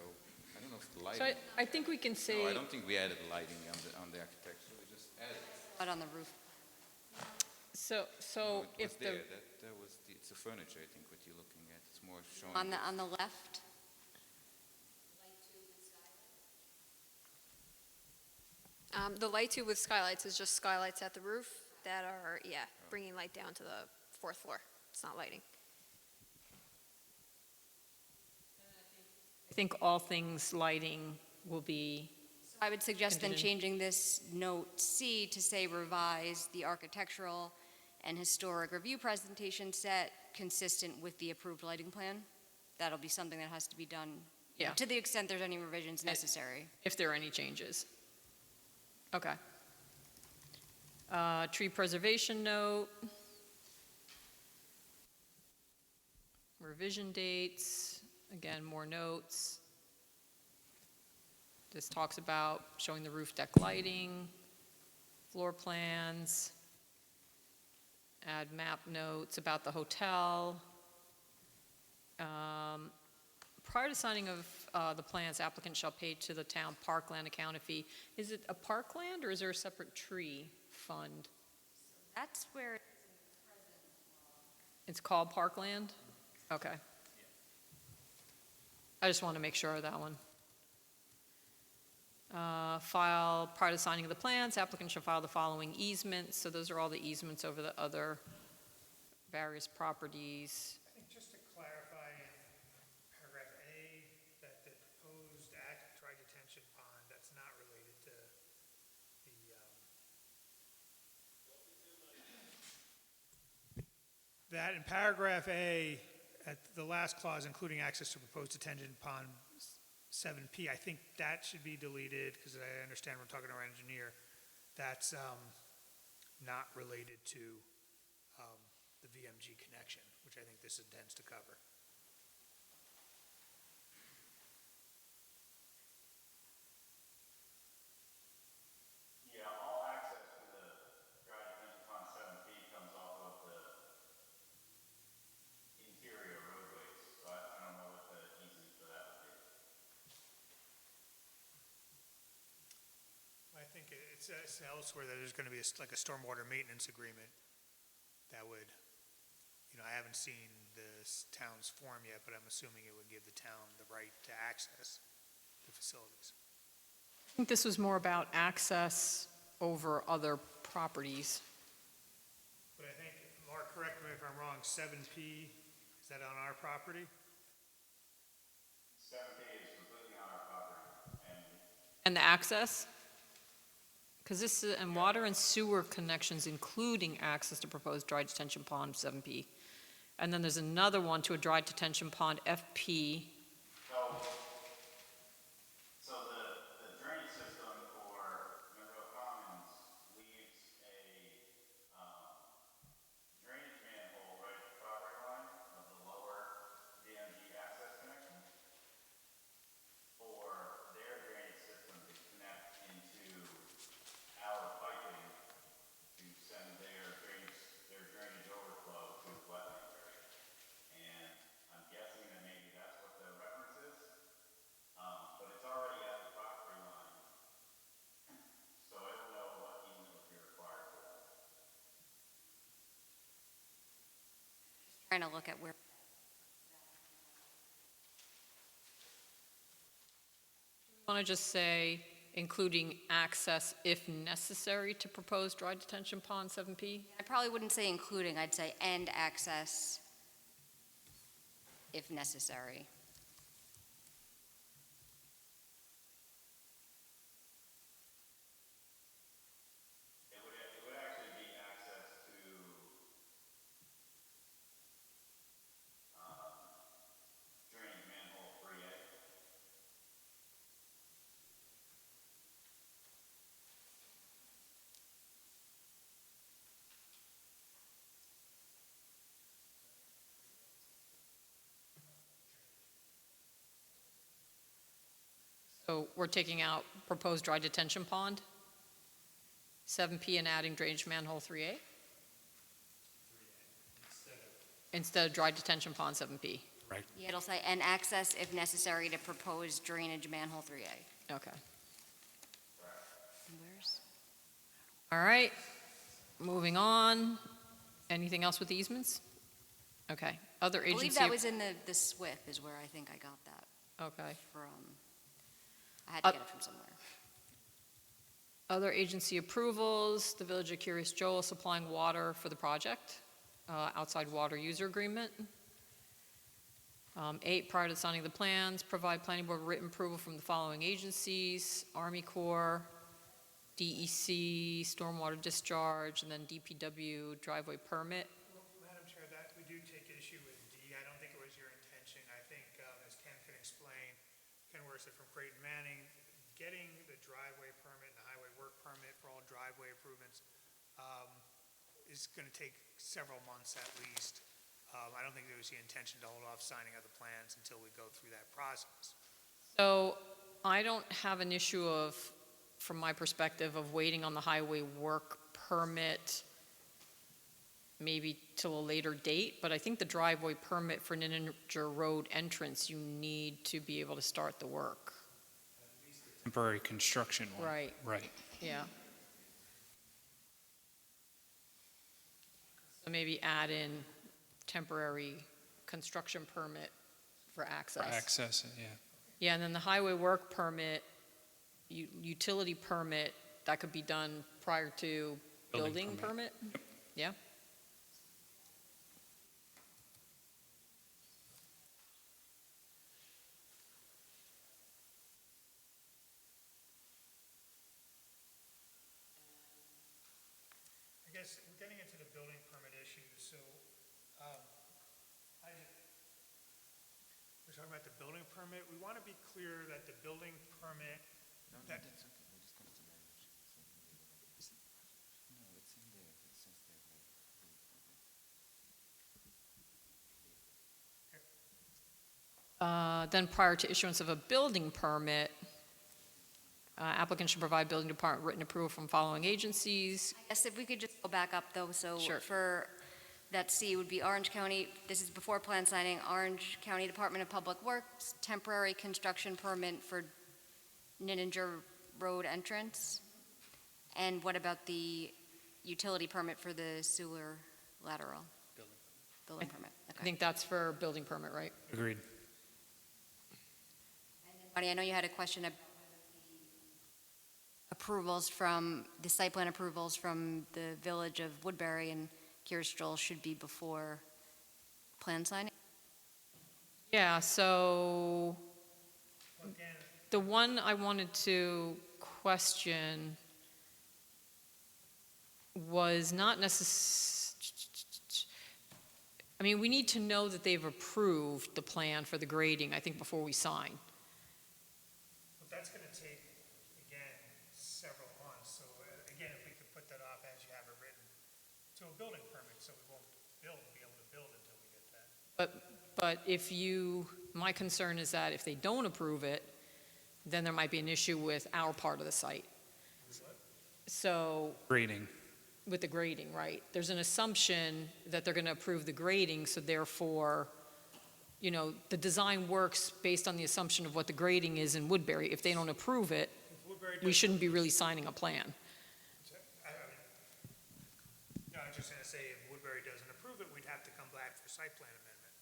I don't know if the So lighting. I think we can No, say, I don't think we added lighting on the architecture. We just added. But on the roof. so No, it if was the, there. That was it's the furniture. I think what you're looking at. It's more showing. On the left? The light tube with skylights is just skylights at the roof that are, bringing light down to the 4th floor. It's not lighting. I think all things lighting will be, I would suggest then Contingent. changing this note C to say revise the architectural and historic review presentation set consistent with the approved lighting plan. That'll be something that has to be done, Yeah. to the extent there's any revisions necessary. if there are any changes. Okay. Tree preservation note. Revision dates, again, more notes. This talks about showing the roof deck lighting, floor plans, add map notes about the hotel. Prior to signing of the plans, applicant shall pay to the town parkland account a fee. Is it a parkland or is there a separate tree fund? That's where, It's called parkland? Okay. I just want to make sure of that one. Prior to signing of the plans, applicant shall file the following easements. So those are all the easements over the other various properties. I think just to clarify in paragraph A, that the proposed dry detention pond, that's not related to that in paragraph A, at the last clause, including access to proposed detention pond, 7P, I think that should be deleted, because I understand we're talking to our engineer. That's not related to the VMG connection, which I think this intends to cover. Yeah, all access to the dry detention pond 7P comes off of the interior roadways, so I don't know what the easement for that would be. I think it says elsewhere that there's going to be like a stormwater maintenance agreement that would, I haven't seen this town's form yet, but I'm assuming it would give the town the right to access the facilities. I think this was more about access over other properties. But I think, Mark, correct me if I'm wrong, 7P, is that on our property? 7P is completely on our property, and And the access? Because this is, and water and sewer connections, including access to proposed dry detention pond 7P. And then there's another one to a dry detention pond FP. so the drainage system for Monroe Commons leaves a drainage manhole right at the property line of the lower VMG access connection for their drainage system to connect into our piping to send their drainage overflow to the wetland area. And I'm guessing that maybe that's what the reference is, but it's already at the property line, so I don't know what easement would be required for that. Trying to look at where, Want to just say, including access if necessary to proposed dry detention pond 7P? I probably wouldn't say including, I'd say and access if necessary. It would actually be access to drainage manhole 3A. So we're taking out proposed dry detention pond 7P and adding drainage manhole 3A? Instead of dry detention pond 7P? Yeah, it'll say and access if necessary to proposed drainage manhole 3A. Okay. Where's? All right, moving on. Anything else with easements? Okay, other I agency. believe that was in the SWIP is where I think I got that Okay. from. I had to get it from somewhere. Other agency approvals, the Village of Curious Joel supplying water for the project, outside water user agreement. 8, prior to signing the plans, provide planning board written approval from the following agencies: Army Corps, DEC, stormwater discharge, and then DPW driveway permit. Madam Chair, that we do take issue with D. I don't think it was your intention. I think, as Ken can explain, Ken Worcester from Creighton Manning, getting the driveway permit and the highway work permit for all driveway improvements is going to take several months at least. I don't think there was the intention to hold off signing of the plans until we go through that process. So I don't have an issue of, from my perspective, of waiting on the highway work permit maybe till a later date, but I think the driveway permit for Ninninger Road entrance, you need to be able to start the work. Temporary construction one. Right. Right. Yeah. So maybe add in temporary construction permit for access. For access, yeah. Yeah, and then the highway work permit, utility permit, that could be done prior to building permit? Yeah? I guess we're getting into the building permit issues, so, I wish talking about the building permit, we want to be clear that the building permit, that, Then prior to issuance of a building permit, applicant should provide building department written approval from following agencies. I guess if we could just go back up though, so Sure. for that C would be Orange County, this is before plan signing, Orange County Department of Public Works, temporary construction permit for Nininger Road entrance. And what about the utility permit for the sewer lateral? Building permit, I okay. think that's for building permit, right? Agreed. Bonnie, I know you had a question about approvals from, the site plan approvals from the village of Woodbury and Kirstall should be before plan signing? Yeah, so again, the one I wanted to question was not I mean, we need to know that they've approved the plan for the grading, I think, before we sign. but that's going to take, again, several months. So again, if we could put that off as you have it written to a building permit, so we won't be able to build until we get that. But if you, my concern is that if they don't approve it, then there might be an issue with our part of the site. So, Grading. with the grading, right? There's an assumption that they're going to approve the grading, so therefore, you know, the design works based on the assumption of what the grading is in Woodbury. If they don't approve it, If Woodbury we does- shouldn't be really signing a plan. No, I was just going to say, if Woodbury doesn't approve it, we'd have to come back for site plan amendment.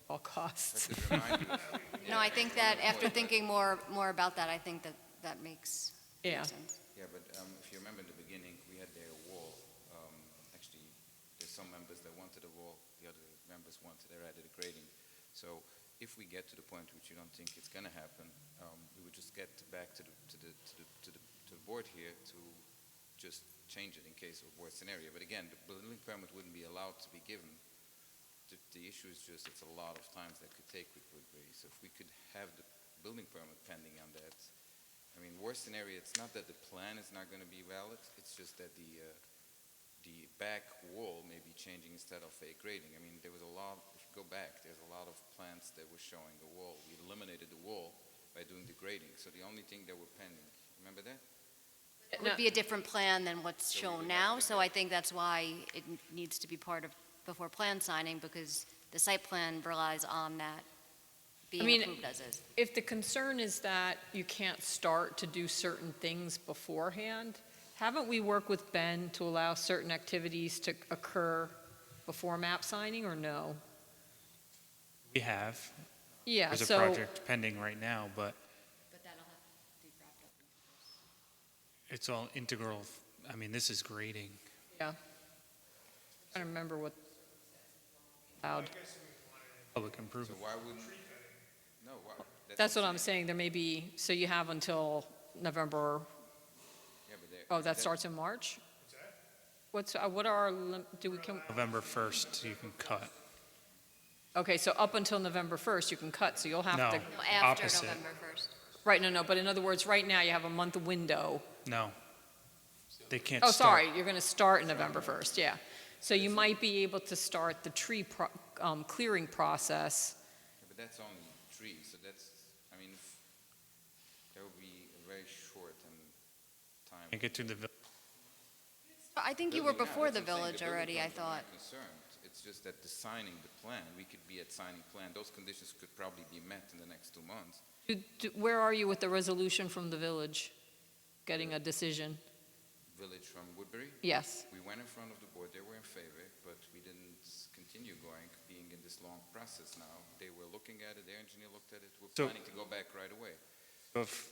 All costs. I could remind you, No, I think that after thinking more about that, I think that makes Yeah. sense. yeah, but if you remember in the beginning, we had their wall. Actually, there's some members that wanted a wall, the other members wanted, they added a grading. So if we get to the point which you don't think it's going to happen, we would just get back to the board here to just change it in case of worst scenario. But again, the building permit wouldn't be allowed to be given. The issue is just it's a lot of times that could take with Woodbury. So if we could have the building permit pending on that, I mean, worst scenario, it's not that the plan is not going to be valid, it's just that the back wall may be changing instead of a grading. I mean, there was a lot, if you go back, there's a lot of plans that were showing the wall. We eliminated the wall by doing the grading. So the only thing that were pending, remember that? It would be a different plan than what's shown now, so I think that's why it needs to be part of, before plan signing, because the site plan relies on that being mean, approved as is. If the concern is that you can't start to do certain things beforehand, haven't we worked with Ben to allow certain activities to occur before map signing, or no? We have. Yeah, There's a so, project pending right now, but But that'll have to be wrapped up. it's all integral. I mean, this is grading. yeah. I don't remember what allowed. Public So improvement. why wouldn't, no, why? That's what I'm saying, there may be, so you have until November, Yeah, but there. oh, that starts in March? What's, what are our, do we, can, November 1st, you can cut. okay, so up until November 1st, you can cut, so you'll have No. to, No, after Opposite. November 1st. right, no, but in other words, right now, you have a month window. No. They can't Oh, start. sorry, you're going to start November 1st, yeah. So you might be able to start the tree clearing process. Yeah, but that's only trees, so that's, I mean, that would be a very short time. Can't get to the, I think you were Building, yeah, before that's the what I'm saying. village building already, I permit, I'm thought. not concerned. It's just that the signing the plan, we could be at signing plan, those conditions could probably be met in the next 2 months. Where are you with the resolution from the village? Getting a decision? Village from Woodbury, Yes. we went in front of the board, they were in favor, but we didn't continue going, being in this long process now. They were looking at it, their engineer looked at it, we're So- planning to go back right away. if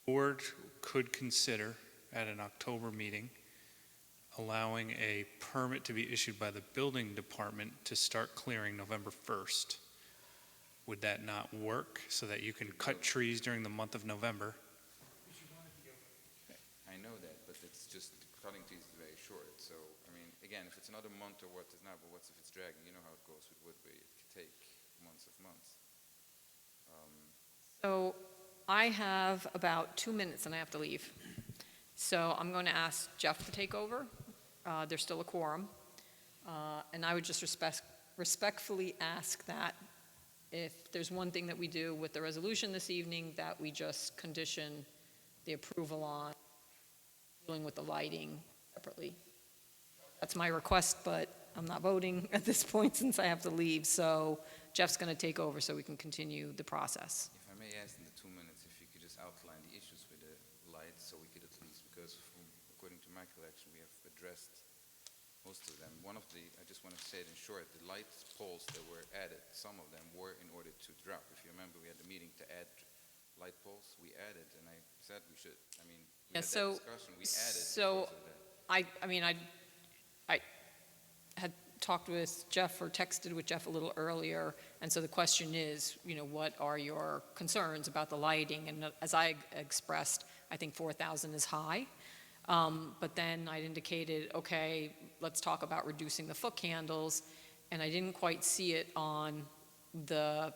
the board could consider at an October meeting allowing a permit to be issued by the building department to start clearing November 1st. Would that not work so that you can cut trees during the month of November? I know that, but it's just, cutting trees is very short, so, I mean, again, if it's another month or what is not, but what's if it's dragging? You know how it goes with Woodbury. It could take months of months. So I have about 2 minutes and I have to leave. So I'm going to ask Jeff to take over. There's still a quorum. And I would just respectfully ask that if there's one thing that we do with the resolution this evening, that we just condition the approval on dealing with the lighting separately. That's my request, but I'm not voting at this point since I have to leave. So Jeff's going to take over so we can continue the process. If I may ask in the 2 minutes, if you could just outline the issues with the lights, so we could at least, because according to my collection, we have addressed most of them. One of the, I just want to say it in short, the light poles that were added, some of them were in order to drop. If you remember, we had the meeting to add light poles, we added, and I said we should, I mean, we Yeah, had so- that discussion, we added so- because of that. I had talked with Jeff or texted with Jeff a little earlier, and so the question is, what are your concerns about the lighting? And as I expressed, I think 4,000 is high. But then I indicated, okay, let's talk about reducing the foot candles, and I didn't quite see it on the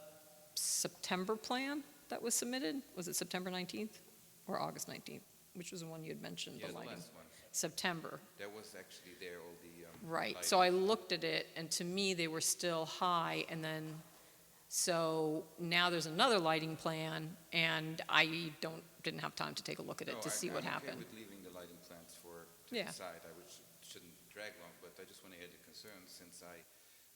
September plan that was submitted. Was it September 19th or August 19th? Which was the one you had mentioned, Yeah, the the lighting? last one. September. That was actually there, all the, Right, lighting. so I looked at it, and to me, they were still high, and then, so now there's another lighting plan, and I didn't have time to take a look at it No, to see what I'm happened. okay with leaving the lighting plans to Yeah. the side. Shouldn't drag long, but I just want to add the concerns since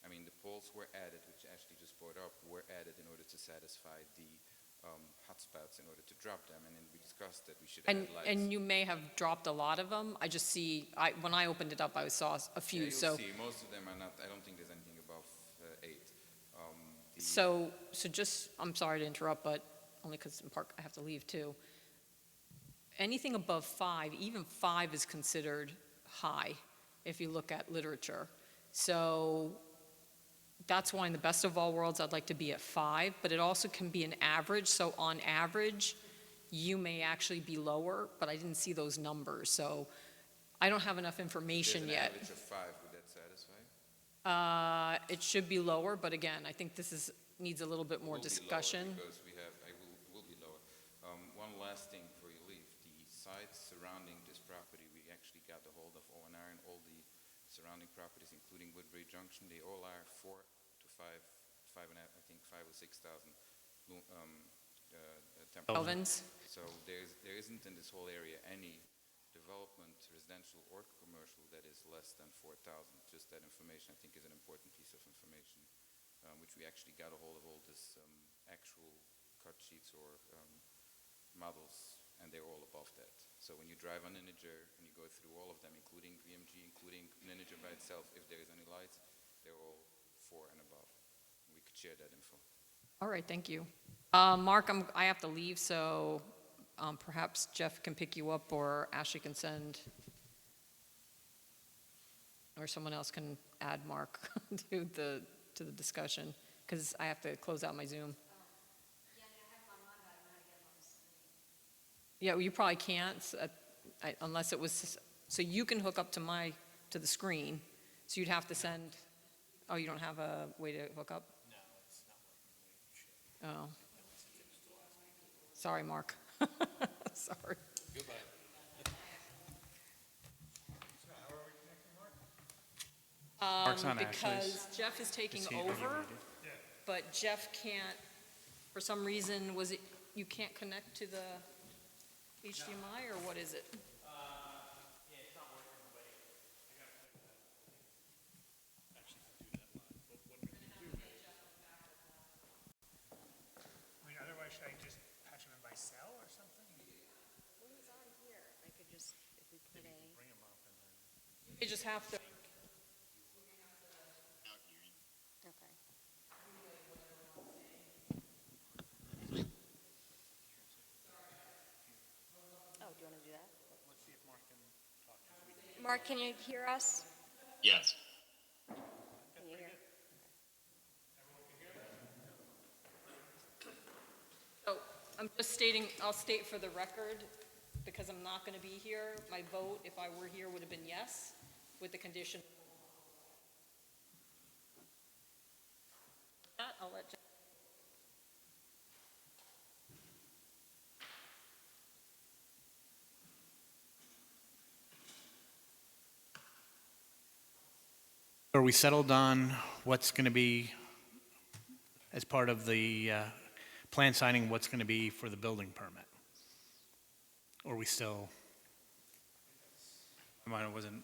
I mean, the poles were added, which Ashley just brought up, were added in order to satisfy the hotspots in order to drop them, and then we discussed that we should add lights. And you may have dropped a lot of them, I just see, when I opened it up, I saw a few, Yeah, so. you'll see, most of them are not, I don't think there's anything above 8. So just, I'm sorry to interrupt, but only because in part I have to leave too. Anything above 5, even 5 is considered high if you look at literature. So that's why in the best of all worlds, I'd like to be at 5, but it also can be an average. So on average, you may actually be lower, but I didn't see those numbers. So I don't have enough information There's an yet. average of 5, would that satisfy? It should be lower, but again, I think this needs a little bit more Will be lower discussion. Because will be lower. One last thing before you leave, the sites surrounding this property, we actually got a hold of O&R and all the surrounding properties, including Woodbury Junction, they all are 4 to 5 and a half, I think 5 or 6,000 Kelvins. So there isn't in this whole area any development, residential or commercial, that is less than 4,000. Just that information, I think, is an important piece of information, which we actually got a hold of all this actual cut sheets or models, and they're all above that. So when you drive on Integer and you go through all of them, including VMG, including Integer by itself, if there is any lights, they're all 4 and above. We could share that info. All right, thank you. Mark, I have to leave, so perhaps Jeff can pick you up, or Ashley can send, or someone else can add Mark to the discussion, because I have to close out my Zoom. Yeah, well, you probably can't, unless it was, so you can hook up to the screen, so you'd have to send, oh, you don't have a way to hook up? No, it's not working. Oh. Sorry, Mark. Sorry. Goodbye. So how are we connecting, Mark? Mark's on Ashley's. Because Jeff is taking Is he over, unmuted? Yeah. but Jeff can't, for some reason, you can't connect to the HDMI, or what is it? Yeah, it's not working the way, I gotta put that. Actually, if I do that live, but what we can do is. I mean, otherwise, should I just patch them in by cell or something? Well, he's on here. I could just, if we put a. Bring them up and then. You just have to, Okay. Oh, do you want to do that? Let's see if Mark can talk to us. Mark, can you hear us? Yes. Can you hear? oh, I'm just stating, I'll state for the record, because I'm not going to be here, my vote, if I were here, would have been yes, with the condition I'll let John. Are we settled on what's going to be, as part of the plan signing, what's going to be for the building permit? Or are we still, Mine wasn't,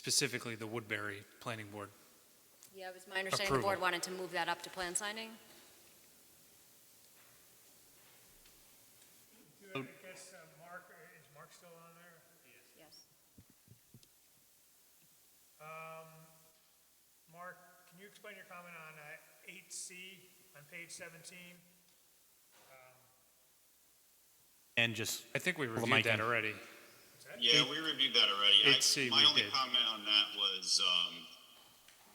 specifically the Woodbury Planning Board. Yeah, it was my understanding the board Approval. wanted to move that up to plan signing. I guess Mark, is Mark still on there? Yes. Mark, can you explain your comment on 8C on page 17? and just, I think we Well, reviewed Mike, that and- already. Yeah, we reviewed that already. 8C My we only did. comment on that was,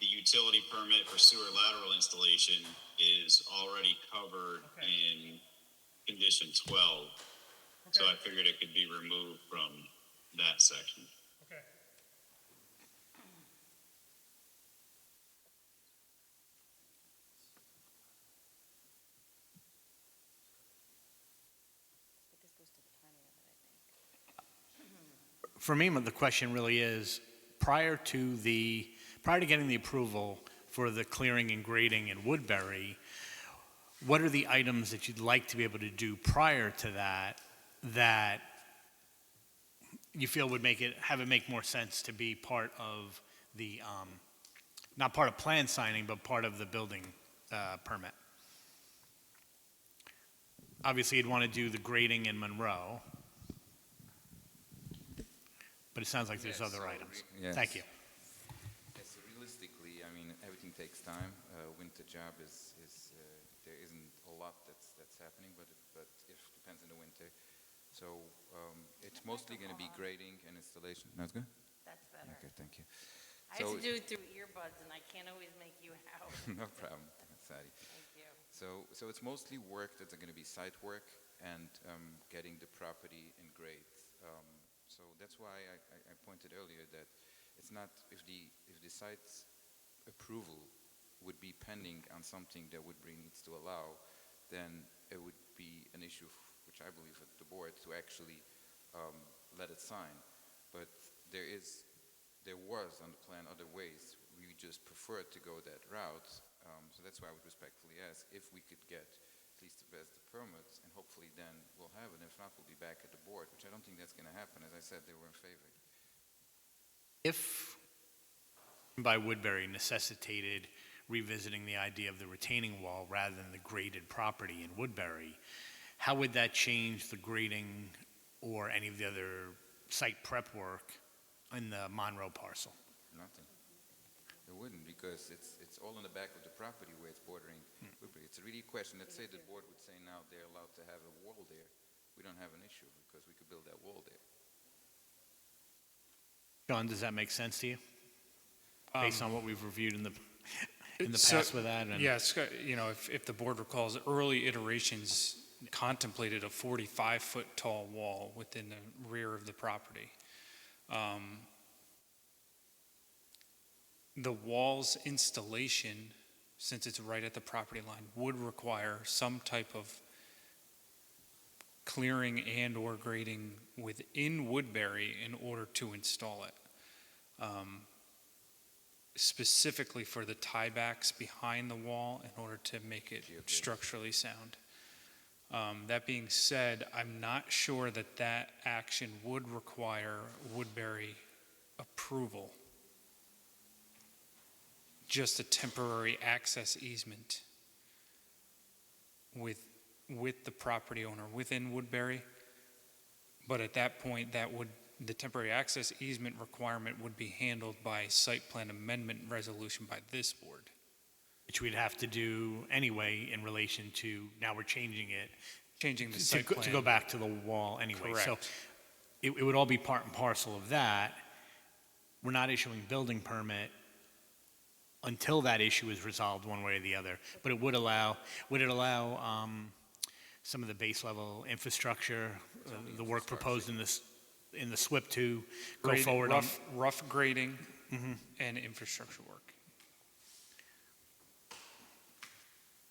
the utility permit for sewer lateral installation is already covered Okay. in condition 12. So I Okay, figured it could be removed from that section. okay. for me, the question really is, prior to getting the approval for the clearing and grading in Woodbury, what are the items that you'd like to be able to do prior to that you feel would have it make more sense to be part of the, not part of plan signing, but part of the building permit? Obviously, you'd want to do the grading in Monroe, but it sounds like there's Yes, other so items. yes. Thank you. Yes, so realistically, I mean, everything takes time. Winter job is there isn't a lot that's happening, but it depends on the winter. So it's mostly going to be grading and installation. That's good. That's better. Okay, thank you. I have to do it through earbuds, and I can't always make you out. No problem, Sadi. Thank you. So it's mostly work that's going to be site work and getting the property in grade. So that's why I pointed earlier that it's not, if the site's approval would be pending on something that Woodbury needs to allow, then it would be an issue, which I believe at the board, to actually let it sign. But there was on the plan other ways. We just preferred to go that route. So that's why I would respectfully ask if we could get at least the permits, and hopefully then we'll have it. If not, we'll be back at the board, which I don't think that's going to happen. As I said, they were in favor. If by Woodbury necessitated revisiting the idea of the retaining wall rather than the graded property in Woodbury, how would that change the grading or any of the other site prep work in the Monroe parcel? Nothing. It wouldn't, because it's all in the back of the property where it's bordering Woodbury. It's a really question. Let's say the board would say now they're allowed to have a wall there. We don't have an issue because we could build that wall there. John, does that make sense to you? Based on what we've reviewed in the So- past with that? And- Yes, if the board recalls, early iterations contemplated a 45-foot tall wall within the rear of the property. The wall's installation, since it's right at the property line, would require some type of clearing and/or grading within Woodbury in order to install it. Specifically for the tiebacks behind the wall in order to make it structurally sound. That being said, I'm not sure that action would require Woodbury approval. Just a temporary access easement with the property owner within Woodbury. But at that point, the temporary access easement requirement would be handled by site plan amendment resolution by this board. Which we'd have to do anyway in relation to, now we're changing it. Changing the to site go- plan. To go back to the wall anyway. So Correct. it would all be part and parcel of that. We're not issuing building permit until that issue is resolved one way or the other. But would it allow some of the base level infrastructure, the work proposed in this, in the SWIP to go Grade- forward on. rough grading Mhm. and infrastructure work.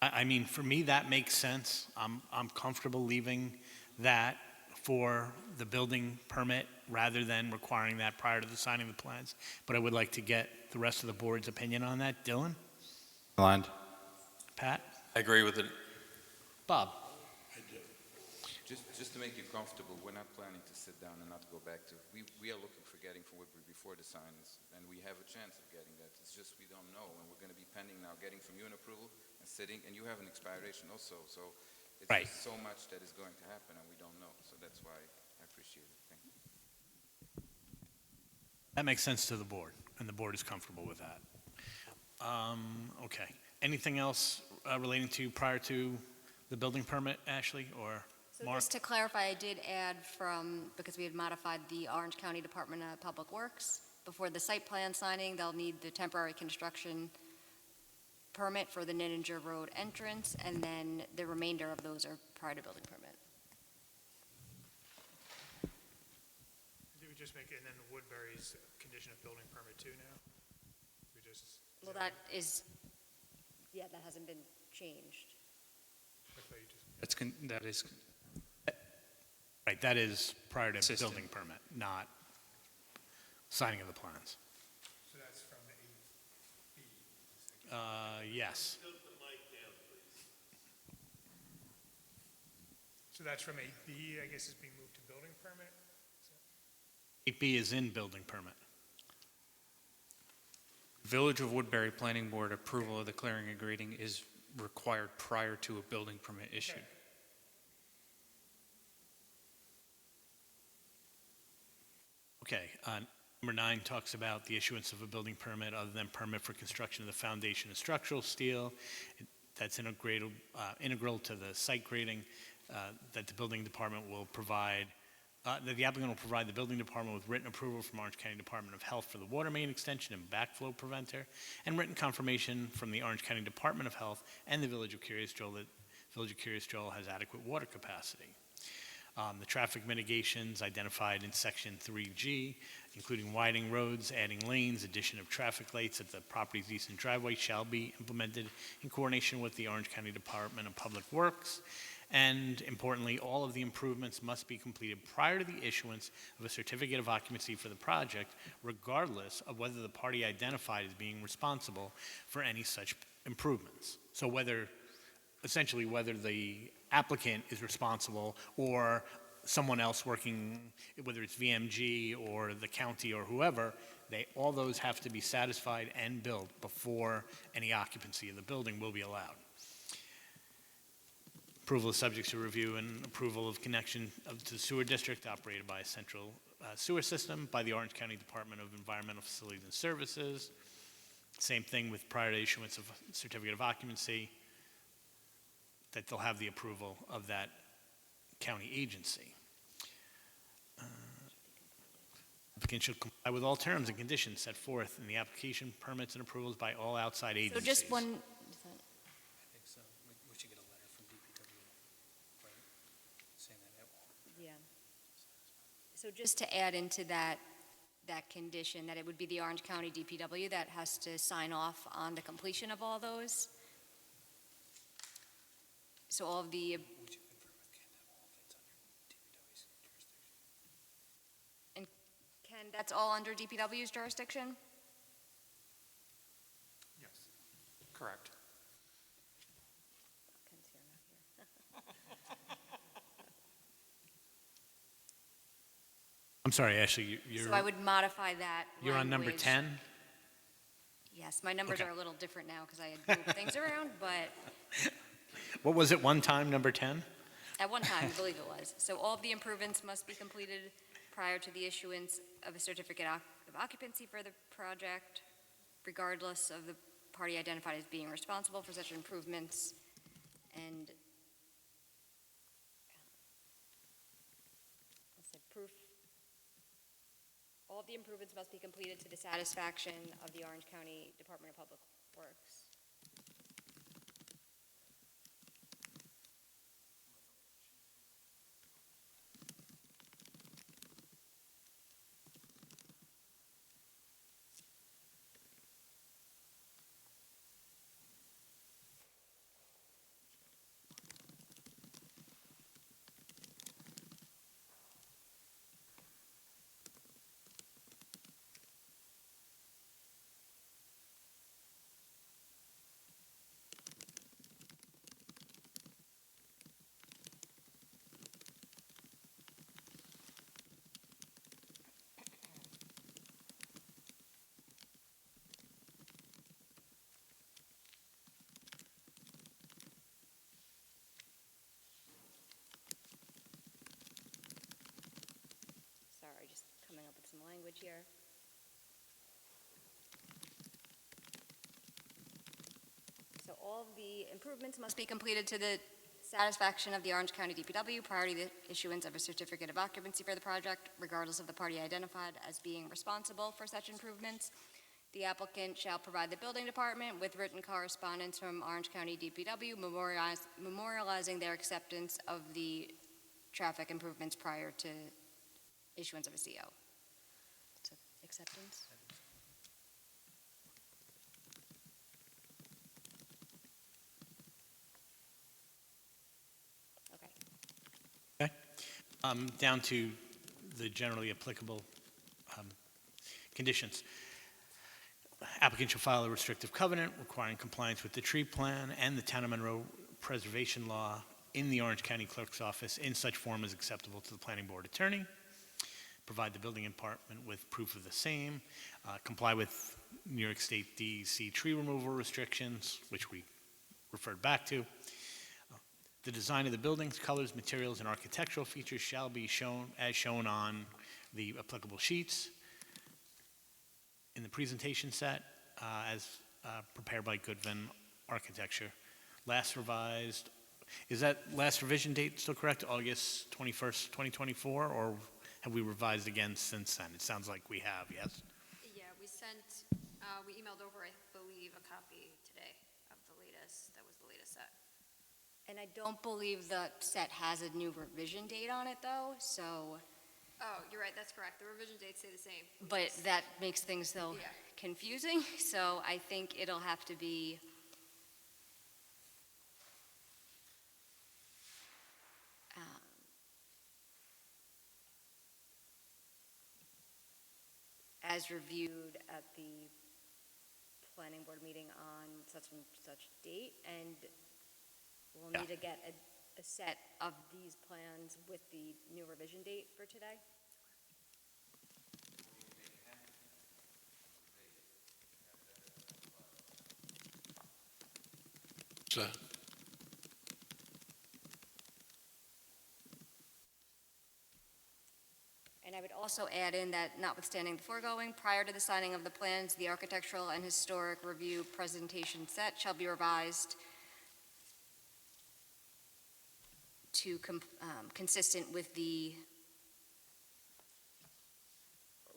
I mean, for me, that makes sense. I'm comfortable leaving that for the building permit rather than requiring that prior to the signing of the plans. But I would like to get the rest of the board's opinion on that. Dylan? Aligned. Pat? I agree with it. Bob? Just to make you comfortable, we're not planning to sit down and not go back to, we are looking for getting from Woodbury before the signs, and we have a chance of getting that. It's just we don't know, and we're going to be pending now getting from you an approval and sitting, and you have an expiration also, so it's Right. just so much that is going to happen, and we don't know. So that's why I appreciate it. Thank you. That makes sense to the board, and the board is comfortable with that. Okay. Anything else relating to prior to the building permit, Ashley, or So Mark? just to clarify, I did add because we had modified the Orange County Department of Public Works. Before the site plan signing, they'll need the temporary construction permit for the Ninninger Road entrance, and then the remainder of those are prior to building permit. Did we just make it, and then the Woodbury's condition of building permit too now? We just. Well, that hasn't been changed. I thought you just. That is, Right, that is prior to Consistent. building permit, not signing of the plans. So that's from the 8B. Yes. So that's from 8B, I guess is being moved to building permit? 8B is in building permit. Village of Woodbury Planning Board approval of the clearing and grading is required prior to a building permit issued. Okay, number 9 talks about the issuance of a building permit other than permit for construction of the foundation and structural steel. That's integral to the site grading that the building department will provide, that the applicant will provide the building department with written approval from Orange County Department of Health for the water main extension and backflow preventer, and written confirmation from the Orange County Department of Health and the Village of Curious Joel that Village of Curious Joel has adequate water capacity. The traffic mitigations identified in Section 3G, including widening roads, adding lanes, addition of traffic lights at the property's eastern driveway, shall be implemented in coordination with the Orange County Department of Public Works. And importantly, all of the improvements must be completed prior to the issuance of a certificate of occupancy for the project, regardless of whether the party identified as being responsible for any such improvements. So essentially whether the applicant is responsible or someone else working, whether it's VMG or the county or whoever, all those have to be satisfied and built before any occupancy of the building will be allowed. Approval is subject to review and approval of connection to the sewer district operated by a central sewer system by the Orange County Department of Environmental Facilities and Services. Same thing with prior to issuance of certificate of occupancy, that they'll have the approval of that county agency. Applicant should comply with all terms and conditions set forth in the application, permits, and approvals by all outside So agencies. just one, I think so. We should get a letter from DPW, right? Saying that yeah. So just to add into that condition, that it would be the Orange County DPW that has to sign off on the completion of all those. So all of the, we should confirm with Ken that all of it's under DPW's jurisdiction. and Ken, that's all under DPW's jurisdiction? Yes. Correct. Ken's here, not here. I'm sorry, Ashley, So I would modify that you're on number language. 10? Yes, my numbers Okay. are a little different now because I had moved things around, but What was it one time, number 10? at one time, I believe it was. So all of the improvements must be completed prior to the issuance of a certificate of occupancy for the project, regardless of the party identified as being responsible for such improvements. And let's say proof. All of the improvements must be completed to the satisfaction of the Orange County Department of Public Works. coming up with some language here. So all of the improvements must be completed to the satisfaction of the Orange County DPW prior to the issuance of a certificate of occupancy for the project, regardless of the party identified as being responsible for such improvements. The applicant shall provide the building department with written correspondence from Orange County DPW memorializing their acceptance of the traffic improvements prior to issuance of a CO. So, acceptance? Okay. Down to the generally applicable conditions. Applicant shall file a restrictive covenant requiring compliance with the tree plan and the Town of Monroe preservation law in the Orange County Clerk's office in such form as acceptable to the planning board attorney. Provide the building department with proof of the same. Comply with New York State DEC tree removal restrictions, which we referred back to. The design of the buildings, colors, materials, and architectural features shall be shown as shown on the applicable sheets in the presentation set as prepared by Goodvin Architecture. Last revised, is that last revision date still correct? August 21st, 2024, or have we revised again since then? It sounds like we have, yes? Yeah, we emailed over, I believe, a copy today of the latest, that was the latest set. And I don't believe the set has a new revision date on it, though, so, Oh, you're right, that's correct. The revision dates stay the same. but that makes things still Yeah. confusing, so I think it'll have to be, as reviewed at the planning board meeting on such and such date, and we'll need to get a set of these plans with the new revision date for today. So, And I would also add in that notwithstanding the foregoing, prior to the signing of the plans, the architectural and historic review presentation set shall be revised to consistent with the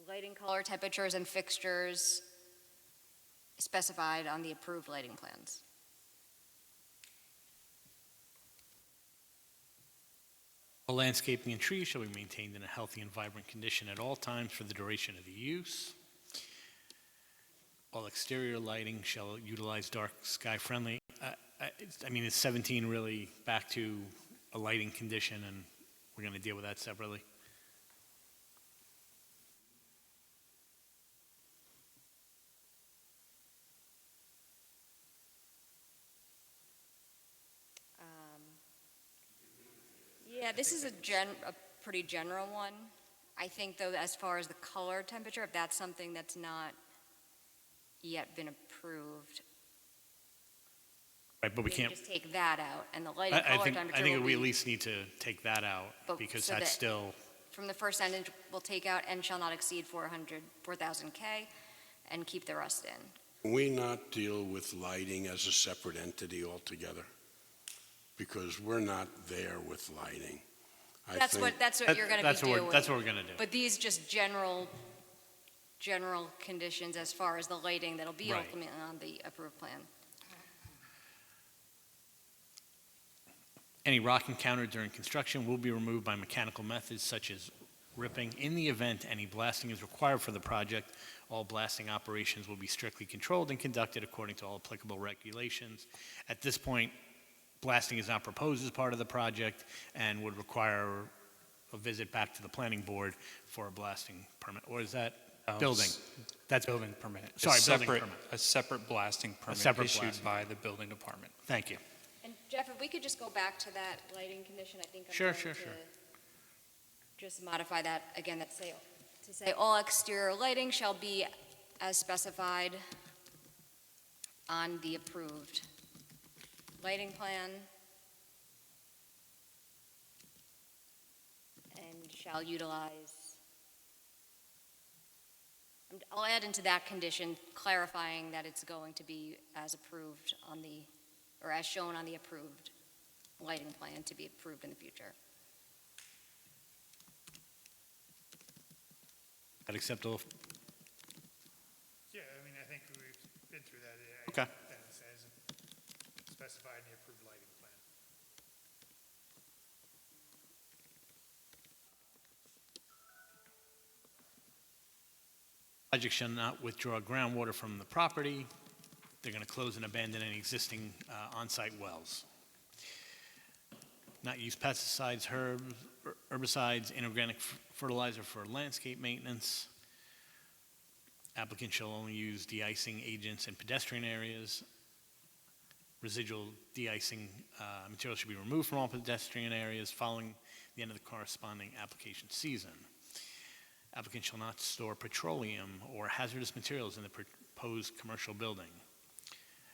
lighting, color, temperatures, and fixtures specified on the approved lighting plans. All landscaping and trees shall be maintained in a healthy and vibrant condition at all times for the duration of the use. All exterior lighting shall utilize dark sky friendly. I mean, is 17 really back to a lighting condition, and we're going to deal with that separately? Yeah, this is a pretty general one. I think, though, as far as the color temperature, if that's something that's not yet been approved, Right, but we maybe can't, just take that out, and the lighting, I color, think temperature we will at be, least need to take that out, But because so that's that- still, from the first sentence, we'll take out and shall not exceed 4,000 K, and keep the rest in. can we not deal with lighting as a separate entity altogether? Because we're not there with lighting. I That's think- what you're gonna be doing. that's what we're going to do. But these just general conditions as far as the lighting that'll be Right. ultimately on the approved plan. Any rock encountered during construction will be removed by mechanical methods such as ripping. In the event any blasting is required for the project, all blasting operations will be strictly controlled and conducted according to all applicable regulations. At this point, blasting is not proposed as part of the project and would require a visit back to the planning board for a blasting permit. Or is that building? That's Building permit. Sorry, building separate- permit. A separate blasting permit separate issued blasting. by the building department. Thank you. And Jeff, if we could just go back to that lighting condition, I think I'm Sure, going sure, to sure. just modify that again, to say all exterior lighting shall be as specified on the approved lighting plan and shall utilize I'll add into that condition clarifying that it's going to be as approved on the, or as shown on the approved lighting plan to be approved in the future. That acceptable? Yeah, I mean, I think we've been through that. Okay. That it says specified in the approved lighting plan. Project shall not withdraw groundwater from the property. They're going to close and abandon any existing on-site wells. Not use pesticides, herbicides, inorganic fertilizer for landscape maintenance. Applicant shall only use de-icing agents in pedestrian areas. Residual de-icing material should be removed from all pedestrian areas following the end of the corresponding application season. Applicant shall not store petroleum or hazardous materials in the proposed commercial building,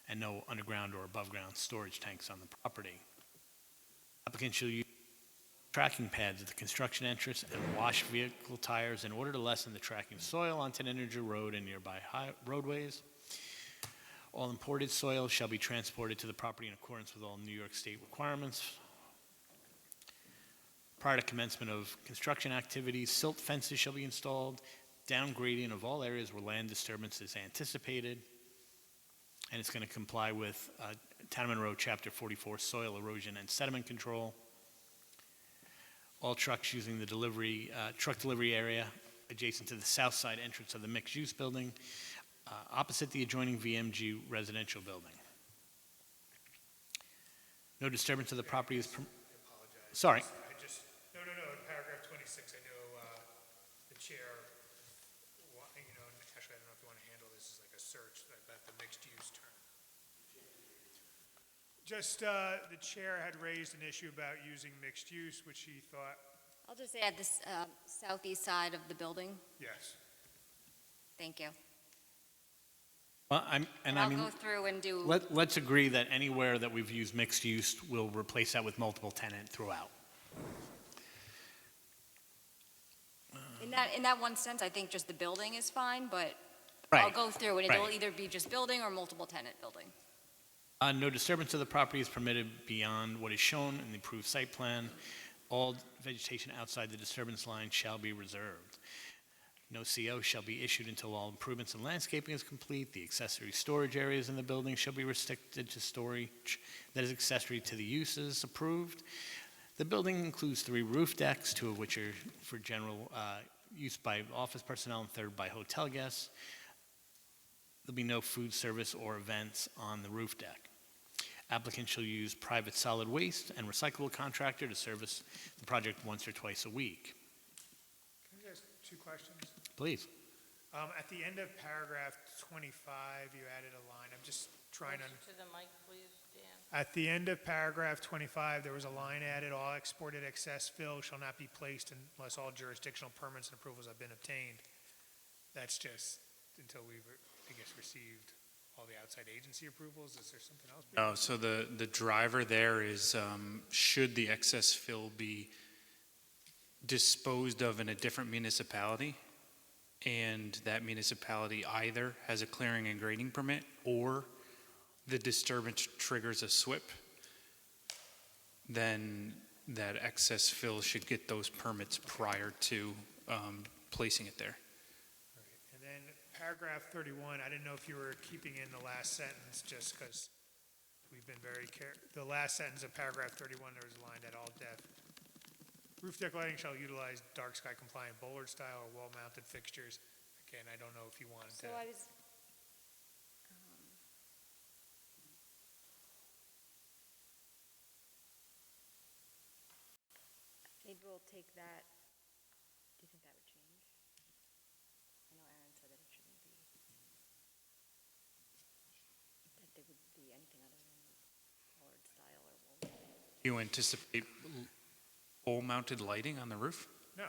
and no underground or above-ground storage tanks on the property. Applicant shall use tracking pads at the construction entrance and wash vehicle tires in order to lessen the tracking of soil onto an Integer Road and nearby roadways. All imported soil shall be transported to the property in accordance with all New York State requirements. Prior to commencement of construction activities, silt fences shall be installed, down gradient of all areas where land disturbance is anticipated, and it's going to comply with Town of Monroe Chapter 44 Soil Erosion and Sediment Control. All trucks using the truck delivery area adjacent to the south side entrance of the mixed-use building, opposite the adjoining VMG residential building. No disturbance of the property is. I apologize. Sorry. No, in paragraph 26, I know the chair, actually, I don't know if you want to handle this as like a search about the mixed-use term. Just, the chair had raised an issue about using mixed use, which he thought, I'll just add this southeast side of the building. yes. Thank you. Well, I'll go through and do, Let's agree that anywhere that we've used mixed use, we'll replace that with multiple tenant throughout. in that one sense, I think just the building is fine, but I'll Right. go through and it'll Right. either be just building or multiple tenant building. No disturbance of the property is permitted beyond what is shown in the approved site plan. All vegetation outside the disturbance line shall be reserved. No CO shall be issued until all improvements in landscaping is complete. The accessory storage areas in the building shall be restricted to storage that is accessory to the uses approved. The building includes 3 roof decks, 2 of which are for general use by office personnel and 3rd by hotel guests. There'll be no food service or events on the roof deck. Applicant shall use private solid waste and recyclable contractor to service the project once or twice a week. Can I ask 2 questions? Please. At the end of paragraph 25, you added a line. I'm just trying to. Closer to the mic, please, Dan. At the end of paragraph 25, there was a line added, all exported excess fill shall not be placed unless all jurisdictional permits and approvals have been obtained. That's just until we've, I guess, received all the outside agency approvals. Is there something else? No, so the driver there is, should the excess fill be disposed of in a different municipality, and that municipality either has a clearing and grading permit, or the disturbance triggers a SWIP, then that excess fill should get those permits prior to placing it there. All right. And then paragraph 31, I didn't know if you were keeping in the last sentence, just because we've been very the last sentence of paragraph 31, there was a line that all roof deck lighting shall utilize dark sky compliant bollard style or wall mounted fixtures. Again, I don't know if you wanted to. So I was, maybe we'll take that, do you think that would change? I know Aaron said that it shouldn't be, that there would be anything other than bollard style or wall. You anticipate pole-mounted lighting on the roof? No.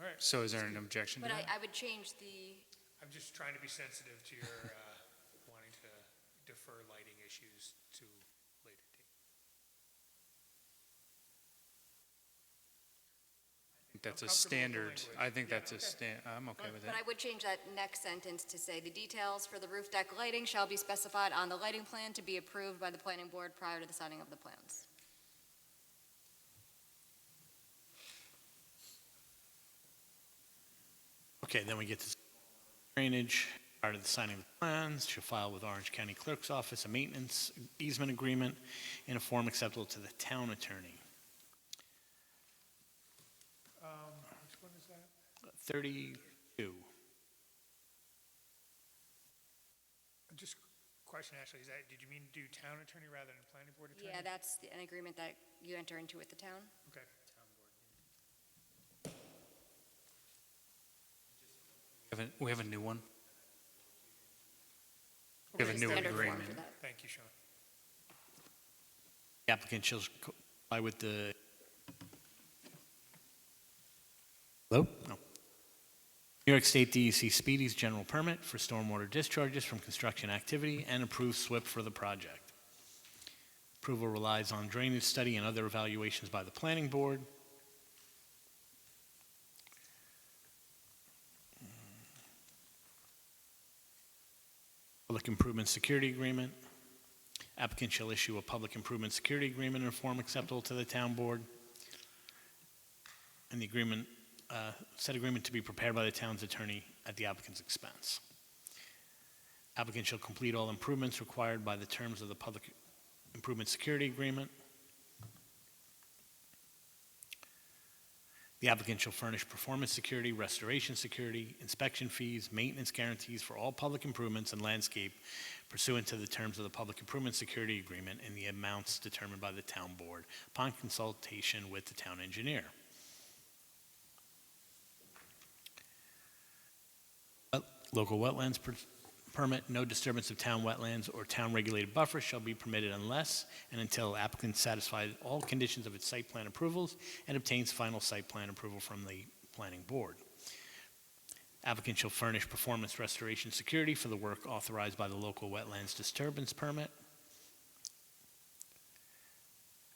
All right. So is there an objection to But that? I would change the, I'm just trying to be sensitive to your wanting to defer lighting issues to later date. think that's a comfortable with the standard, language. I think Yeah, that's a okay. I'm okay with But that. I would change that next sentence to say, "The details for the roof deck lighting shall be specified on the lighting plan to be approved by the planning board prior to the signing of the plans." Okay, then we get to drainage. Prior to the signing of the plans, shall file with Orange County Clerk's Office a maintenance easement agreement in a form acceptable to the town attorney. Which one is that? 32. Just question, Ashley, did you mean do town attorney rather than planning board attorney? Yeah, that's an agreement that you enter into with the town. Okay. We have a new one. We have a new Standard form agreement. for that. Thank you, Sean. The applicant shall comply with the. Hello? No. New York State DEC Speedy's general permit for stormwater discharges from construction activity and approve SWIP for the project. Approval relies on drainage study and other evaluations by the planning board. Public Improvement Security Agreement. Applicant shall issue a Public Improvement Security Agreement in a form acceptable to the town board. And the agreement, said agreement to be prepared by the town's attorney at the applicant's expense. Applicant shall complete all improvements required by the terms of the Public Improvement Security Agreement. The applicant shall furnish performance security, restoration security, inspection fees, maintenance guarantees for all public improvements and landscape pursuant to the terms of the Public Improvement Security Agreement in the amounts determined by the town board upon consultation with the town engineer. Local wetlands permit, no disturbance of town wetlands or town-regulated buffers shall be permitted unless and until applicant satisfies all conditions of its site plan approvals and obtains final site plan approval from the planning board. Applicant shall furnish performance restoration security for the work authorized by the local wetlands disturbance permit.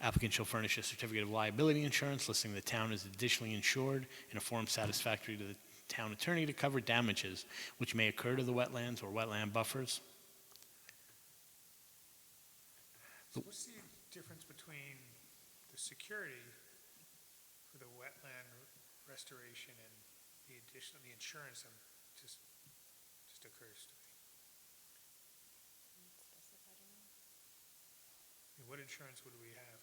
Applicant shall furnish a certificate of liability insurance listing the town as additionally insured in a form satisfactory to the town attorney to cover damages which may occur to the wetlands or wetland buffers. So what's the difference between the security for the wetland restoration and the insurance? Just occurs to me. I mean, what insurance would we have?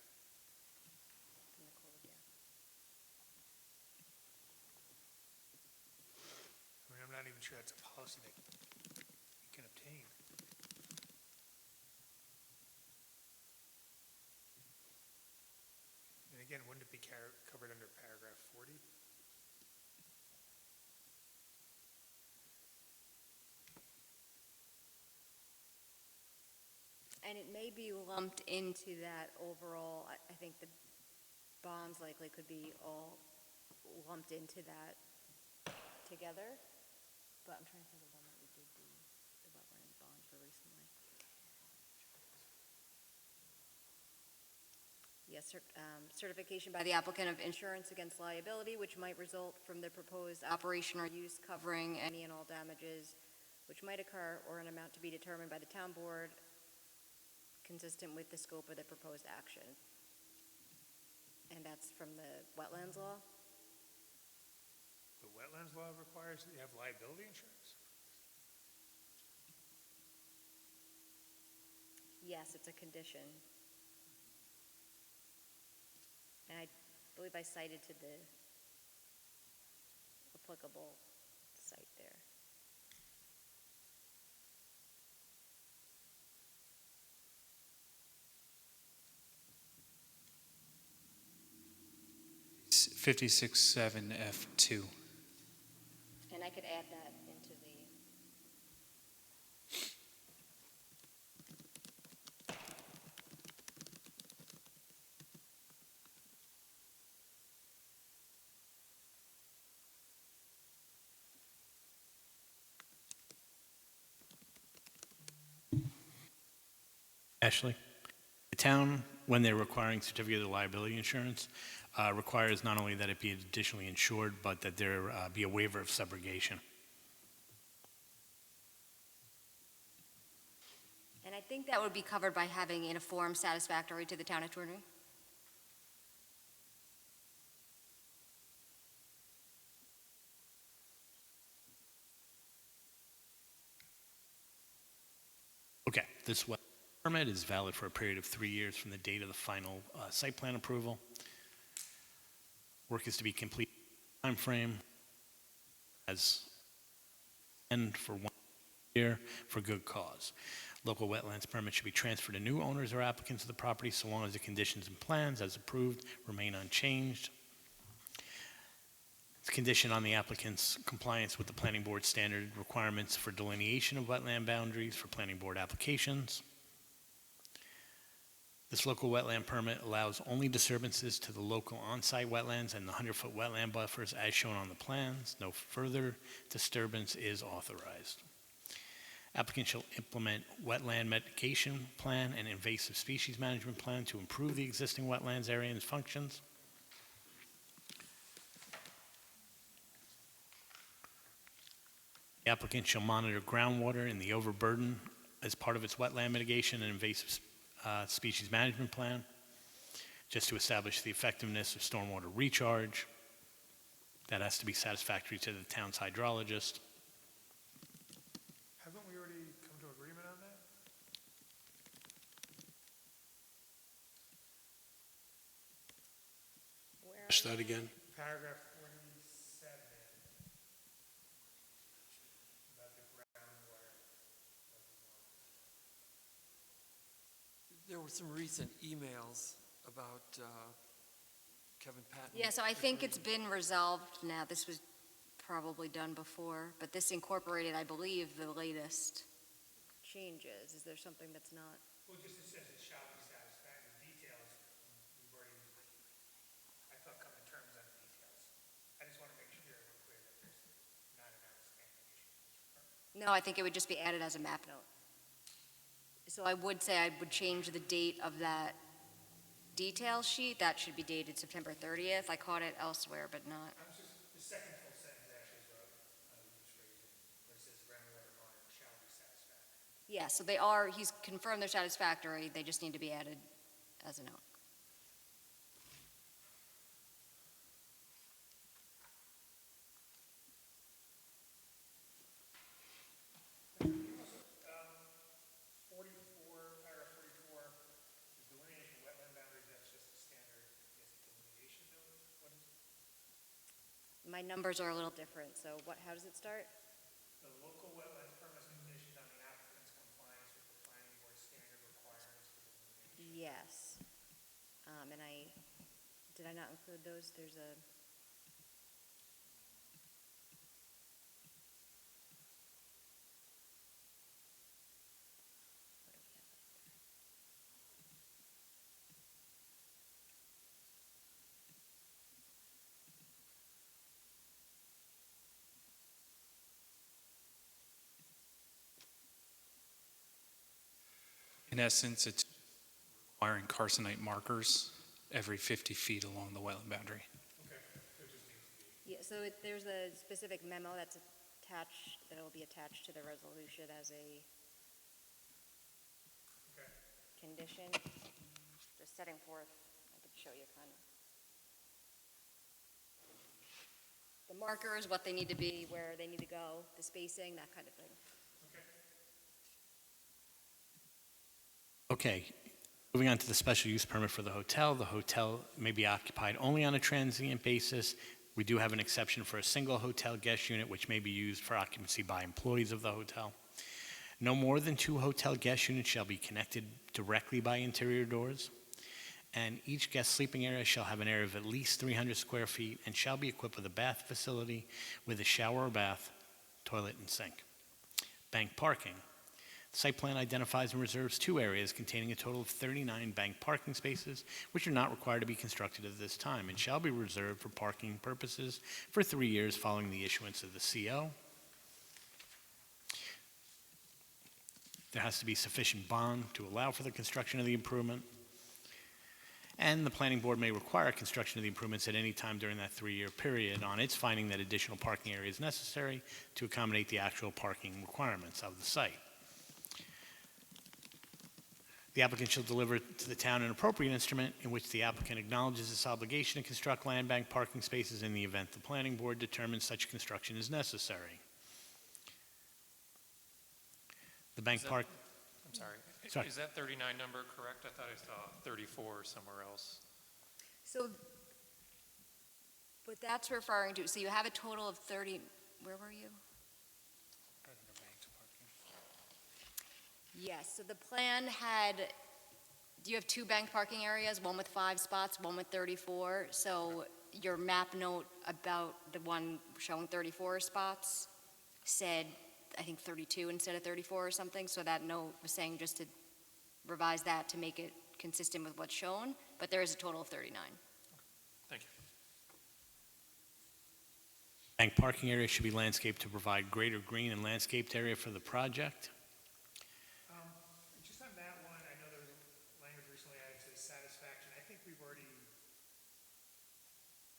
I mean, I'm not even sure that's a policy that you can obtain. And again, wouldn't it be covered under paragraph 40? And it may be lumped into that overall, I think the bonds likely could be all lumped into that together, but I'm trying to think of when we did the wetland bond for recently. Yes, certification by the applicant of insurance against liability, which might result from the proposed operation or use covering any and all damages which might occur or an amount to be determined by the town board consistent with the scope of the proposed action. And that's from the wetlands law? The wetlands law requires that you have liability insurance? Yes, it's a condition. And I believe I cited to the applicable site there. It's 56.7F2. And I could add that into the, Ashley? The town when they're requiring certificate of liability insurance, requires not only that it be additionally insured, but that there be a waiver of subrogation. And I think that would be covered by having in a form satisfactory to the town attorney. Okay, this wetland permit is valid for a period of 3 years from the date of the final site plan approval. Work is to be complete in timeframe as and for 1 year for good cause. Local wetlands permit should be transferred to new owners or applicants of the property so long as the conditions and plans as approved remain unchanged. It's conditioned on the applicant's compliance with the planning board standard requirements for delineation of wetland boundaries for planning board applications. This local wetland permit allows only disturbances to the local on-site wetlands and the 100-foot wetland buffers as shown on the plans. No further disturbance is authorized. Applicant shall implement wetland mitigation plan and invasive species management plan to improve the existing wetlands area and its functions. The applicant shall monitor groundwater in the overburden as part of its wetland mitigation and invasive species management plan, just to establish the effectiveness of stormwater recharge. That has to be satisfactory to the town's hydrologist. Haven't we already come to agreement on that? Ask that again? Paragraph 47. About the groundwater. There were some recent emails about Kevin Patton. Yeah, so I think it's been resolved now. This was probably done before, but this incorporated, I believe, the latest changes. Is there something that's not? Well, just it says it shall be satisfactory. The details, we've already, I thought come in terms on the details. I just want to make sure we're clear that there's not an outstanding issue. No, I think it would just be added as a map note. So I would say I would change the date of that detail sheet. That should be dated September 30th. I caught it elsewhere, but not. I'm just, the second full sentence actually is what I was just phrasing, where it says groundwater monitoring shall be satisfactory. Yeah, so they are, he's confirmed they're satisfactory. They just need to be added as a note. Paragraph 44, the delineation of wetland boundaries, that's just a standard, I guess, delineation note. What is it? My numbers are a little different, so how does it start? The local wetlands permit is conditioned on the applicant's compliance with the planning board standard requirements for delineation. Yes. And did I not include those? There's a, what do we have up there? In essence, it's requiring carcinite markers every 50 feet along the wetland boundary. Okay, so it just needs to be. Yeah, so there's a specific memo that's attached, that'll be attached to the resolution as a Okay. condition. Just setting forth, I could show you kind of. The markers, what they need to be, where they need to go, the spacing, that kind of thing. Okay, moving on to the special use permit for the hotel. The hotel may be occupied only on a transient basis. We do have an exception for a single hotel guest unit, which may be used for occupancy by employees of the hotel. No more than 2 hotel guest units shall be connected directly by interior doors. And each guest sleeping area shall have an area of at least 300 square feet and shall be equipped with a bath facility with a shower or bath, toilet, and sink. Bank parking. The site plan identifies and reserves 2 areas containing a total of 39 bank parking spaces, which are not required to be constructed at this time and shall be reserved for parking purposes for 3 years following the issuance of the CO. There has to be sufficient bond to allow for the construction of the improvement. and the planning board may require construction of the improvements at any time during that 3-year period on its finding that additional parking area is necessary to accommodate the actual parking requirements of the site. The applicant shall deliver to the town an appropriate instrument in which the applicant acknowledges its obligation to construct land bank parking spaces in the event the planning board determines such construction is necessary. The bank park, I'm sorry. Sorry. Is that 39 number correct? I thought I saw 34 somewhere else. So what that's referring to, so you have a total of 30, where were you? Yes, so the plan had, you have 2 bank parking areas, one with 5 spots, one with 34. So your map note about the one showing 34 spots said, I think 32 instead of 34 or something. So that note was saying just to revise that to make it consistent with what's shown, but there is a total of 39. Thank you. bank parking area should be landscaped to provide greater green and landscaped area for the project. Just on that one, I know there was language recently added to satisfaction. I think we've already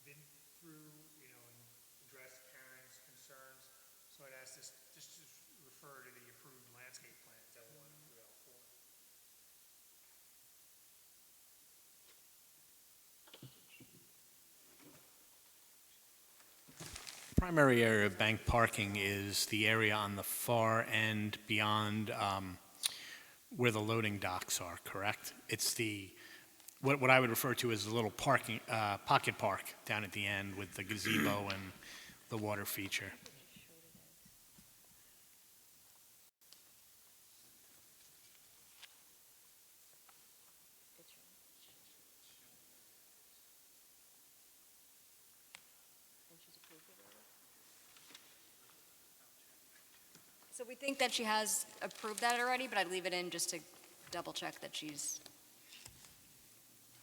been through, and addressed Karen's concerns. So I'd ask this, just to refer to the approved landscape plans, L1 through L4. Primary area of bank parking is the area on the far end beyond where the loading docks are, correct? It's what I would refer to as the little parking, pocket park down at the end with the gazebo and the water feature. So we think that she has approved that already, but I'd leave it in just to double check that she's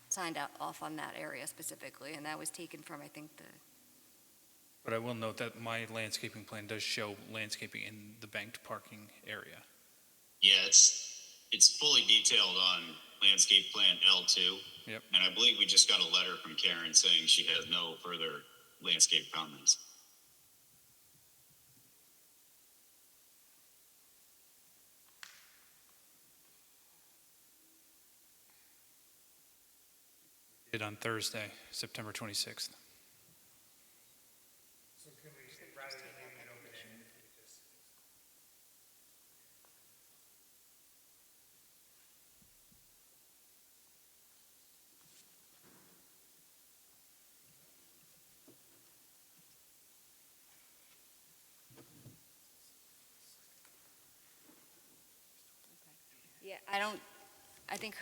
signed off on that area specifically, and that was taken from, I think, But I will note that my landscaping plan does show landscaping in the banked parking area. Yeah, it's fully detailed on landscape plan L2. Yep. And I believe we just got a letter from Karen saying she has no further landscape comments. Did on Thursday, September 26th. So can we, rather than leaving it open-ended, we just, yeah, I think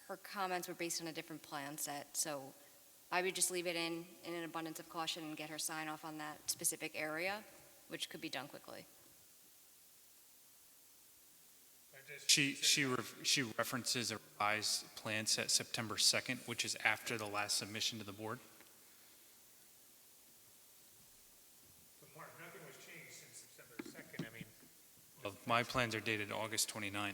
her comments were based on a different plan set, so I would just leave it in an abundance of caution and get her sign off on that specific area, which could be done quickly. I just. She references a revised plan set September 2nd, which is after the last submission to the board. But Mark, nothing was changed since September 2nd. I mean, Well, my plans are dated August 29th.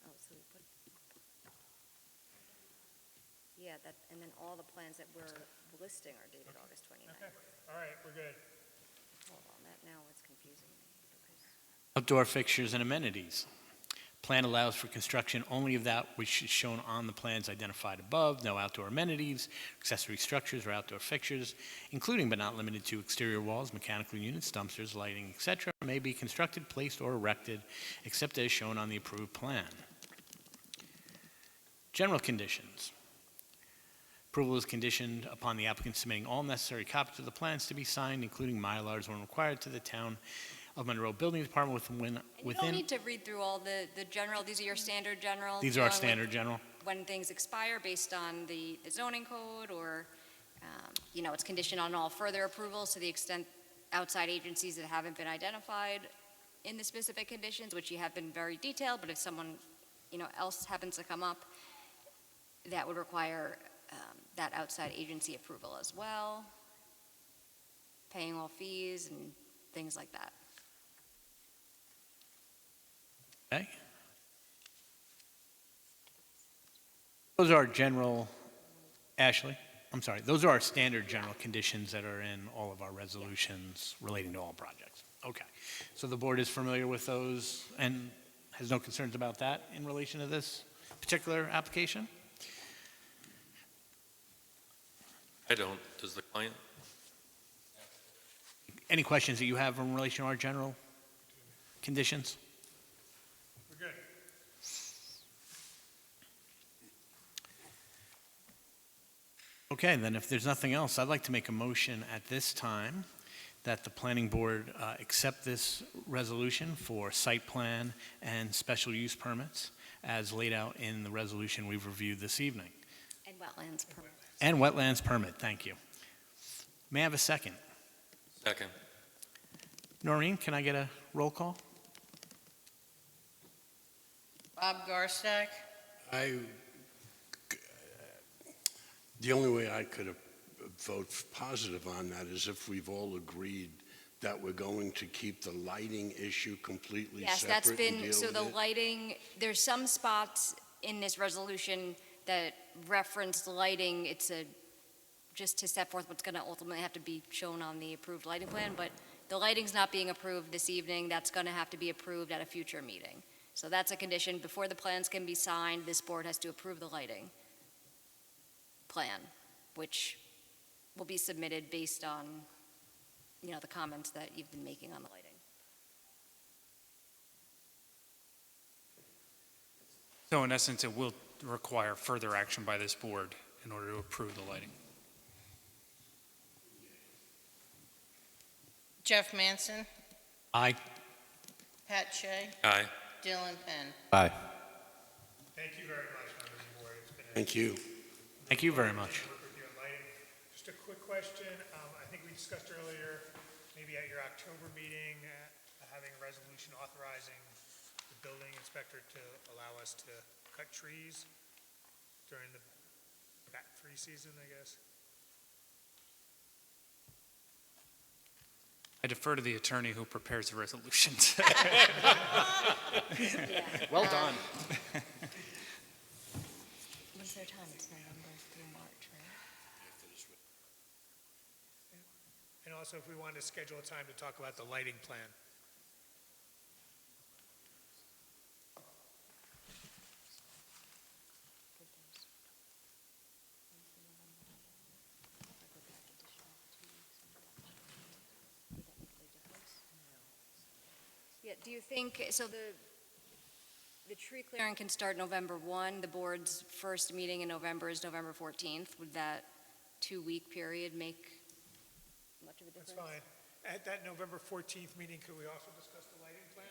Oh, so we put, yeah, that, and then all the plans that we're listing are dated August 29th. okay, all right, we're good. Hold on, that now it's confusing me because. Outdoor fixtures and amenities. Plan allows for construction only of that which is shown on the plans identified above. No outdoor amenities, accessory structures, or outdoor fixtures, including but not limited to exterior walls, mechanical units, dumpsters, lighting, etc., may be constructed, placed, or erected except as shown on the approved plan. General conditions. Approval is conditioned upon the applicant submitting all necessary copies of the plans to be signed, including Mylars when required, to the Town of Monroe Building Department And you don't need to read through all the general, these are your standard general. These are our going with standard general. When things expire based on the zoning code or, it's conditioned on all further approvals to the extent outside agencies that haven't been identified in the specific conditions, which you have been very detailed, but if someone, else happens to come up, that would require that outside agency approval as well, paying all fees and things like that. Okay. Those are our general, Ashley, I'm sorry, those are our standard general conditions that are in all of our resolutions relating to all projects. Okay. So the board is familiar with those and has no concerns about that in relation to this particular application? I don't. Does the client? Any questions that you have in relation to our general conditions? We're good. Okay, then if there's nothing else, I'd like to make a motion at this time that the planning board accept this resolution for site plan and special use permits as laid out in the resolution we've reviewed this evening. And wetlands permit. And wetlands permit, thank you. May I have a second? Second. Noreen, can I get a roll call? Bob Garstack, The only way I could vote positive on that is if we've all agreed that we're going to keep the lighting issue completely Yes, separate that's and been, deal so with the it. lighting, there's some spots in this resolution that reference lighting. It's just to set forth what's going to ultimately have to be shown on the approved lighting plan, but the lighting's not being approved this evening. That's going to have to be approved at a future meeting. So that's a condition. Before the plans can be signed, this board has to approve the lighting plan, which will be submitted based on, the comments that you've been making on the lighting. So in essence, it will require further action by this board in order to approve the lighting. Jeff Manson, Aye. Pat Shea, Aye. Dylan Penn. Aye. Thank you very much, members of the board. It's been a Thank you. Thank you very much. work with you on lighting. Just a quick question. I think we discussed earlier, maybe at your October meeting, having a resolution authorizing the building inspector to allow us to cut trees during the back tree season, I guess. I defer to the attorney who prepares the resolutions. Well done. When's their time? It's November through March, right? And also if we wanted to schedule a time to talk about the lighting plan. Yeah, do you think, so the tree clearing can start November 1, the board's first meeting in November is November 14th. Would that 2-week period make much of a difference? That's fine. At that November 14th meeting, could we also discuss the lighting plan?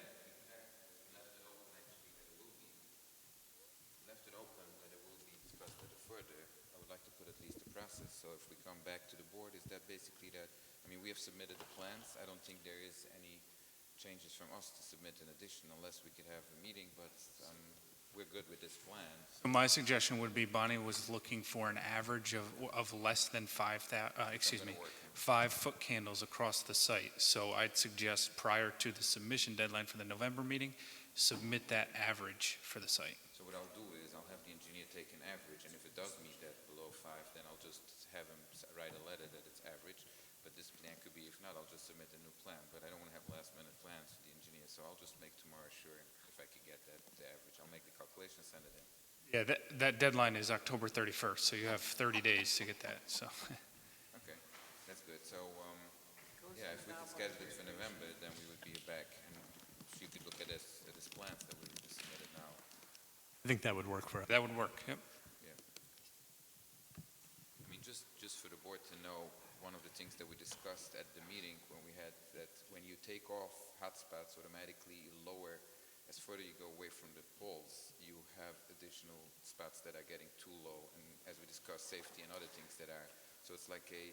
Left it open that it will be discussed a little further. I would like to put at least a process. So if we come back to the board, is that basically that, we have submitted the plans. I don't think there is any changes from us to submit an addition unless we could have a meeting, but we're good with this plan. My suggestion would be Bonnie was looking for an average of less than 5-foot candles across the site. So I'd suggest prior to the submission deadline for the November meeting, submit that average for the site. So what I'll do is I'll have the engineer take an average, and if it does meet that below 5, then I'll just have him write a letter that it's average. But this plan could be, if not, I'll just submit a new plan. But I don't want to have last-minute plans for the engineer, so I'll just make tomorrow sure if I could get that the average. I'll make the calculation, send it in. Yeah, that deadline is October 31st, so you have 30 days to get that, so. Okay, that's good. So, yeah, if we could schedule it for November, then we would be back, and you could look at this plans that we just submitted now. I think that would work for us. That would work, yep. Just for the board to know, one of the things that we discussed at the meeting when we had that when you take off hotspots automatically lower, as further you go away from the poles, you have additional spots that are getting too low, and as we discussed, safety and other things that are, so it's like a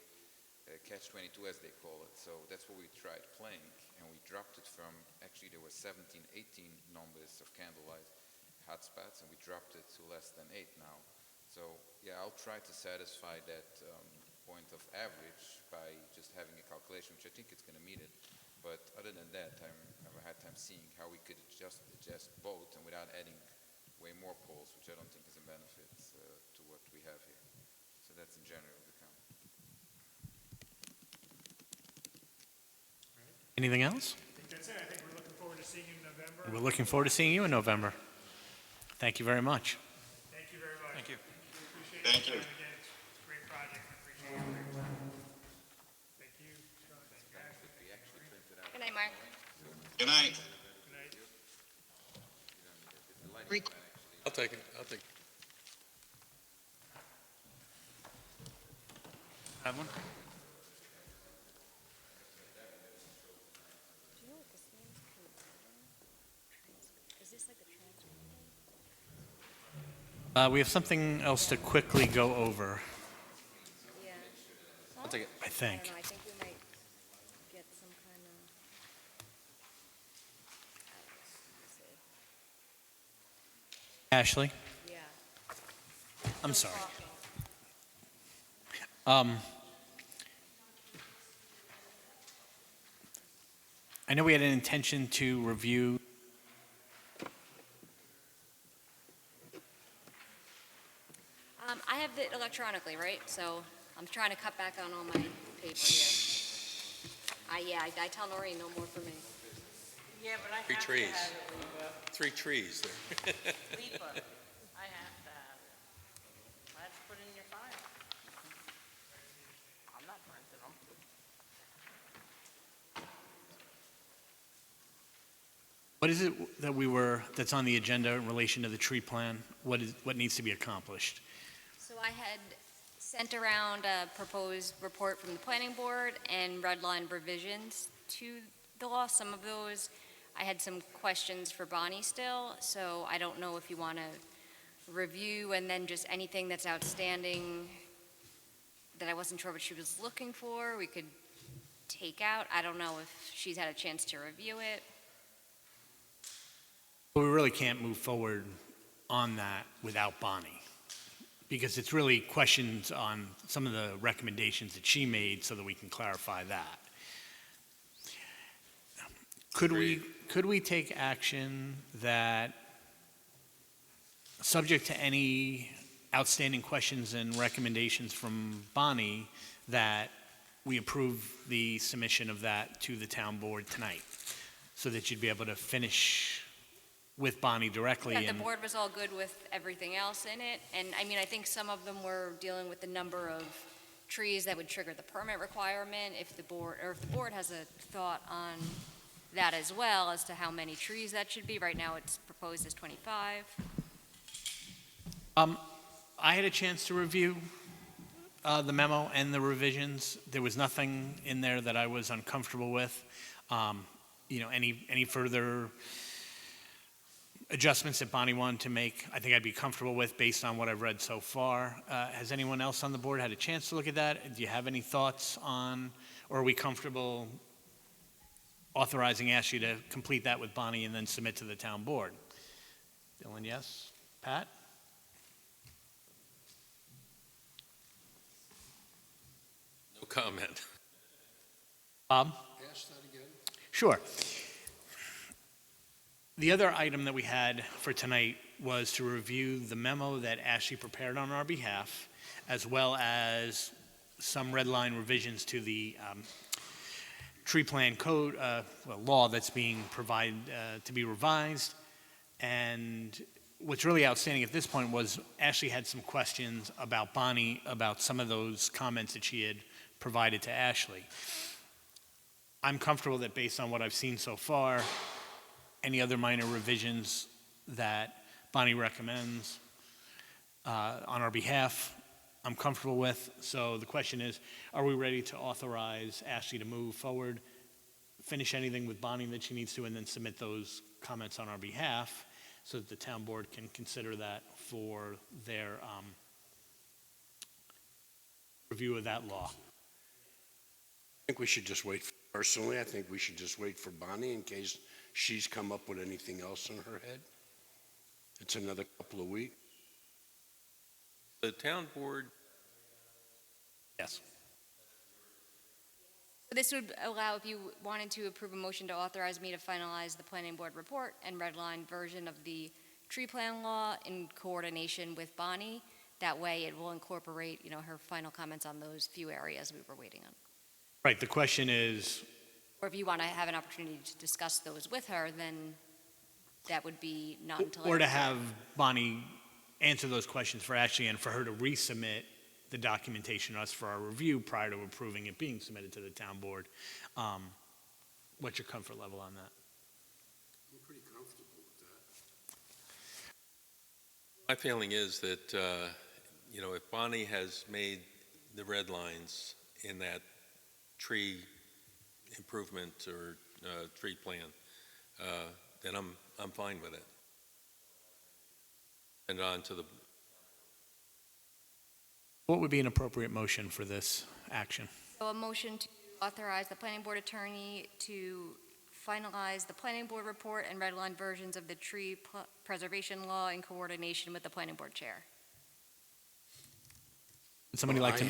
catch-22 as they call it. So that's what we tried playing, and we dropped it from, actually there were 17, 18 numbers of candlelight hotspots, and we dropped it to less than 8 now. So yeah, I'll try to satisfy that point of average by just having a calculation, which I think it's going to meet it. But other than that, I have a hard time seeing how we could adjust both and without adding way more poles, which I don't think is a benefit to what we have here. So that's in general the comment. Anything else? I think that's it. I think we're looking forward to seeing you in November. We're looking forward to seeing you in November. Thank you very much. Thank you very much. Thank you. Appreciate Thank your you. time again. It's a great project. I appreciate it. Thank you. Thank you, Ashley. Good night, Mark. Good night. Good night. I'll take it, I'll take it. Have one? Do you know what this means? Is this like the transfer? We have something else to quickly go over, Yeah. I'll take it. I think. I don't know, I think we might get some kind of. Ashley, Yeah. I'm sorry. I know we had an intention to review I have it electronically, right? So I'm trying to cut back on all my paper here. I tell Noreen no more for me. Yeah, but I have Three to trees. have it, Leva. 3 trees there. Leva, I have to have it. I have to put it in your file. I'm not printing them. what is it that's on the agenda in relation to the tree plan? What needs to be accomplished? So I had sent around a proposed report from the planning board and redlined revisions to the law. Some of those, I had some questions for Bonnie still, so I don't know if you want to review and then just anything that's outstanding that I wasn't sure what she was looking for, we could take out. I don't know if she's had a chance to review it. But we really can't move forward on that without Bonnie, because it's really questions on some of the recommendations that she made so that we can clarify that. Could we take action that, subject to any outstanding questions and recommendations from Bonnie, that we approve the submission of that to the town board tonight, so that you'd be able to finish with Bonnie directly? Yeah, the and board was all good with everything else in it, and I mean, I think some of them were dealing with the number of trees that would trigger the permit requirement, if the board has a thought on that as well, as to how many trees that should be. Right now, it's proposed as 25. I had a chance to review the memo and the revisions. There was nothing in there that I was uncomfortable with. Any further adjustments that Bonnie wanted to make, I think I'd be comfortable with based on what I've read so far. Has anyone else on the board had a chance to look at that? Do you have any thoughts on, or are we comfortable authorizing Ashley to complete that with Bonnie and then submit to the town board? Dylan, yes? Pat? No comment. Bob? Ask that again. Sure. The other item that we had for tonight was to review the memo that Ashley prepared on our behalf, as well as some red line revisions to the tree plan code, law that's being provided to be revised. And what's really outstanding at this point was Ashley had some questions about Bonnie, about some of those comments that she had provided to Ashley. I'm comfortable that based on what I've seen so far, any other minor revisions that Bonnie recommends on our behalf, I'm comfortable with. So the question is, are we ready to authorize Ashley to move forward, finish anything with Bonnie that she needs to, and then submit those comments on our behalf so that the town board can consider that for their review of that law? I think we should just wait, personally, I think we should just wait for Bonnie in case she's come up with anything else in her head. It's another couple of weeks. The town board, Yes. This would allow, if you wanted to approve a motion to authorize me to finalize the planning board report and redline version of the tree plan law in coordination with Bonnie. That way it will incorporate, her final comments on those few areas we were waiting on. Right, the question is, Or if you want to have an opportunity to discuss those with her, then that would be not until. or to have Bonnie answer those questions for Ashley and for her to resubmit the documentation to us for our review prior to approving it being submitted to the town board. What's your comfort level on that? I'm pretty comfortable with that. My feeling is that, if Bonnie has made the red lines in that tree improvement or tree plan, then I'm fine with it. And on to the, What would be an appropriate motion for this action? So a motion to authorize the planning board attorney to finalize the planning board report and redline versions of the tree preservation law in coordination with the planning board chair. Would somebody like to?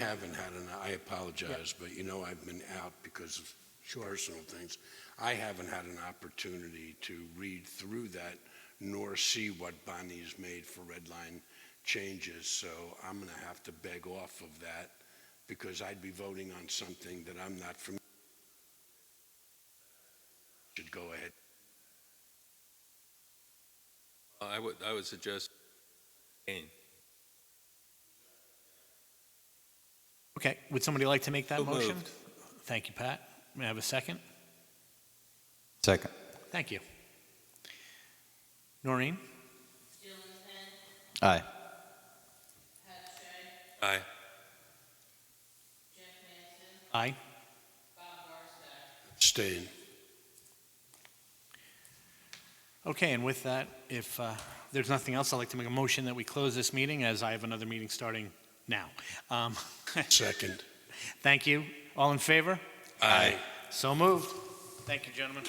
I apologize, but I've been out because of personal things. I haven't had an opportunity to read through that nor see what Bonnie's made for red line changes, so I'm going to have to beg off of that because I'd be voting on something that I'm not familiar with. Should go ahead. I would suggest, Okay, would somebody like to make that So motion? moved. Thank you, Pat. May I have a second? Second. Thank you. Noreen? Aye. aye. Aye. Abstain. Okay, and with that, if there's nothing else, I'd like to make a motion that we close this meeting as I have another meeting starting now. Second. Thank you. All in favor? Aye. So moved. Thank you, gentlemen.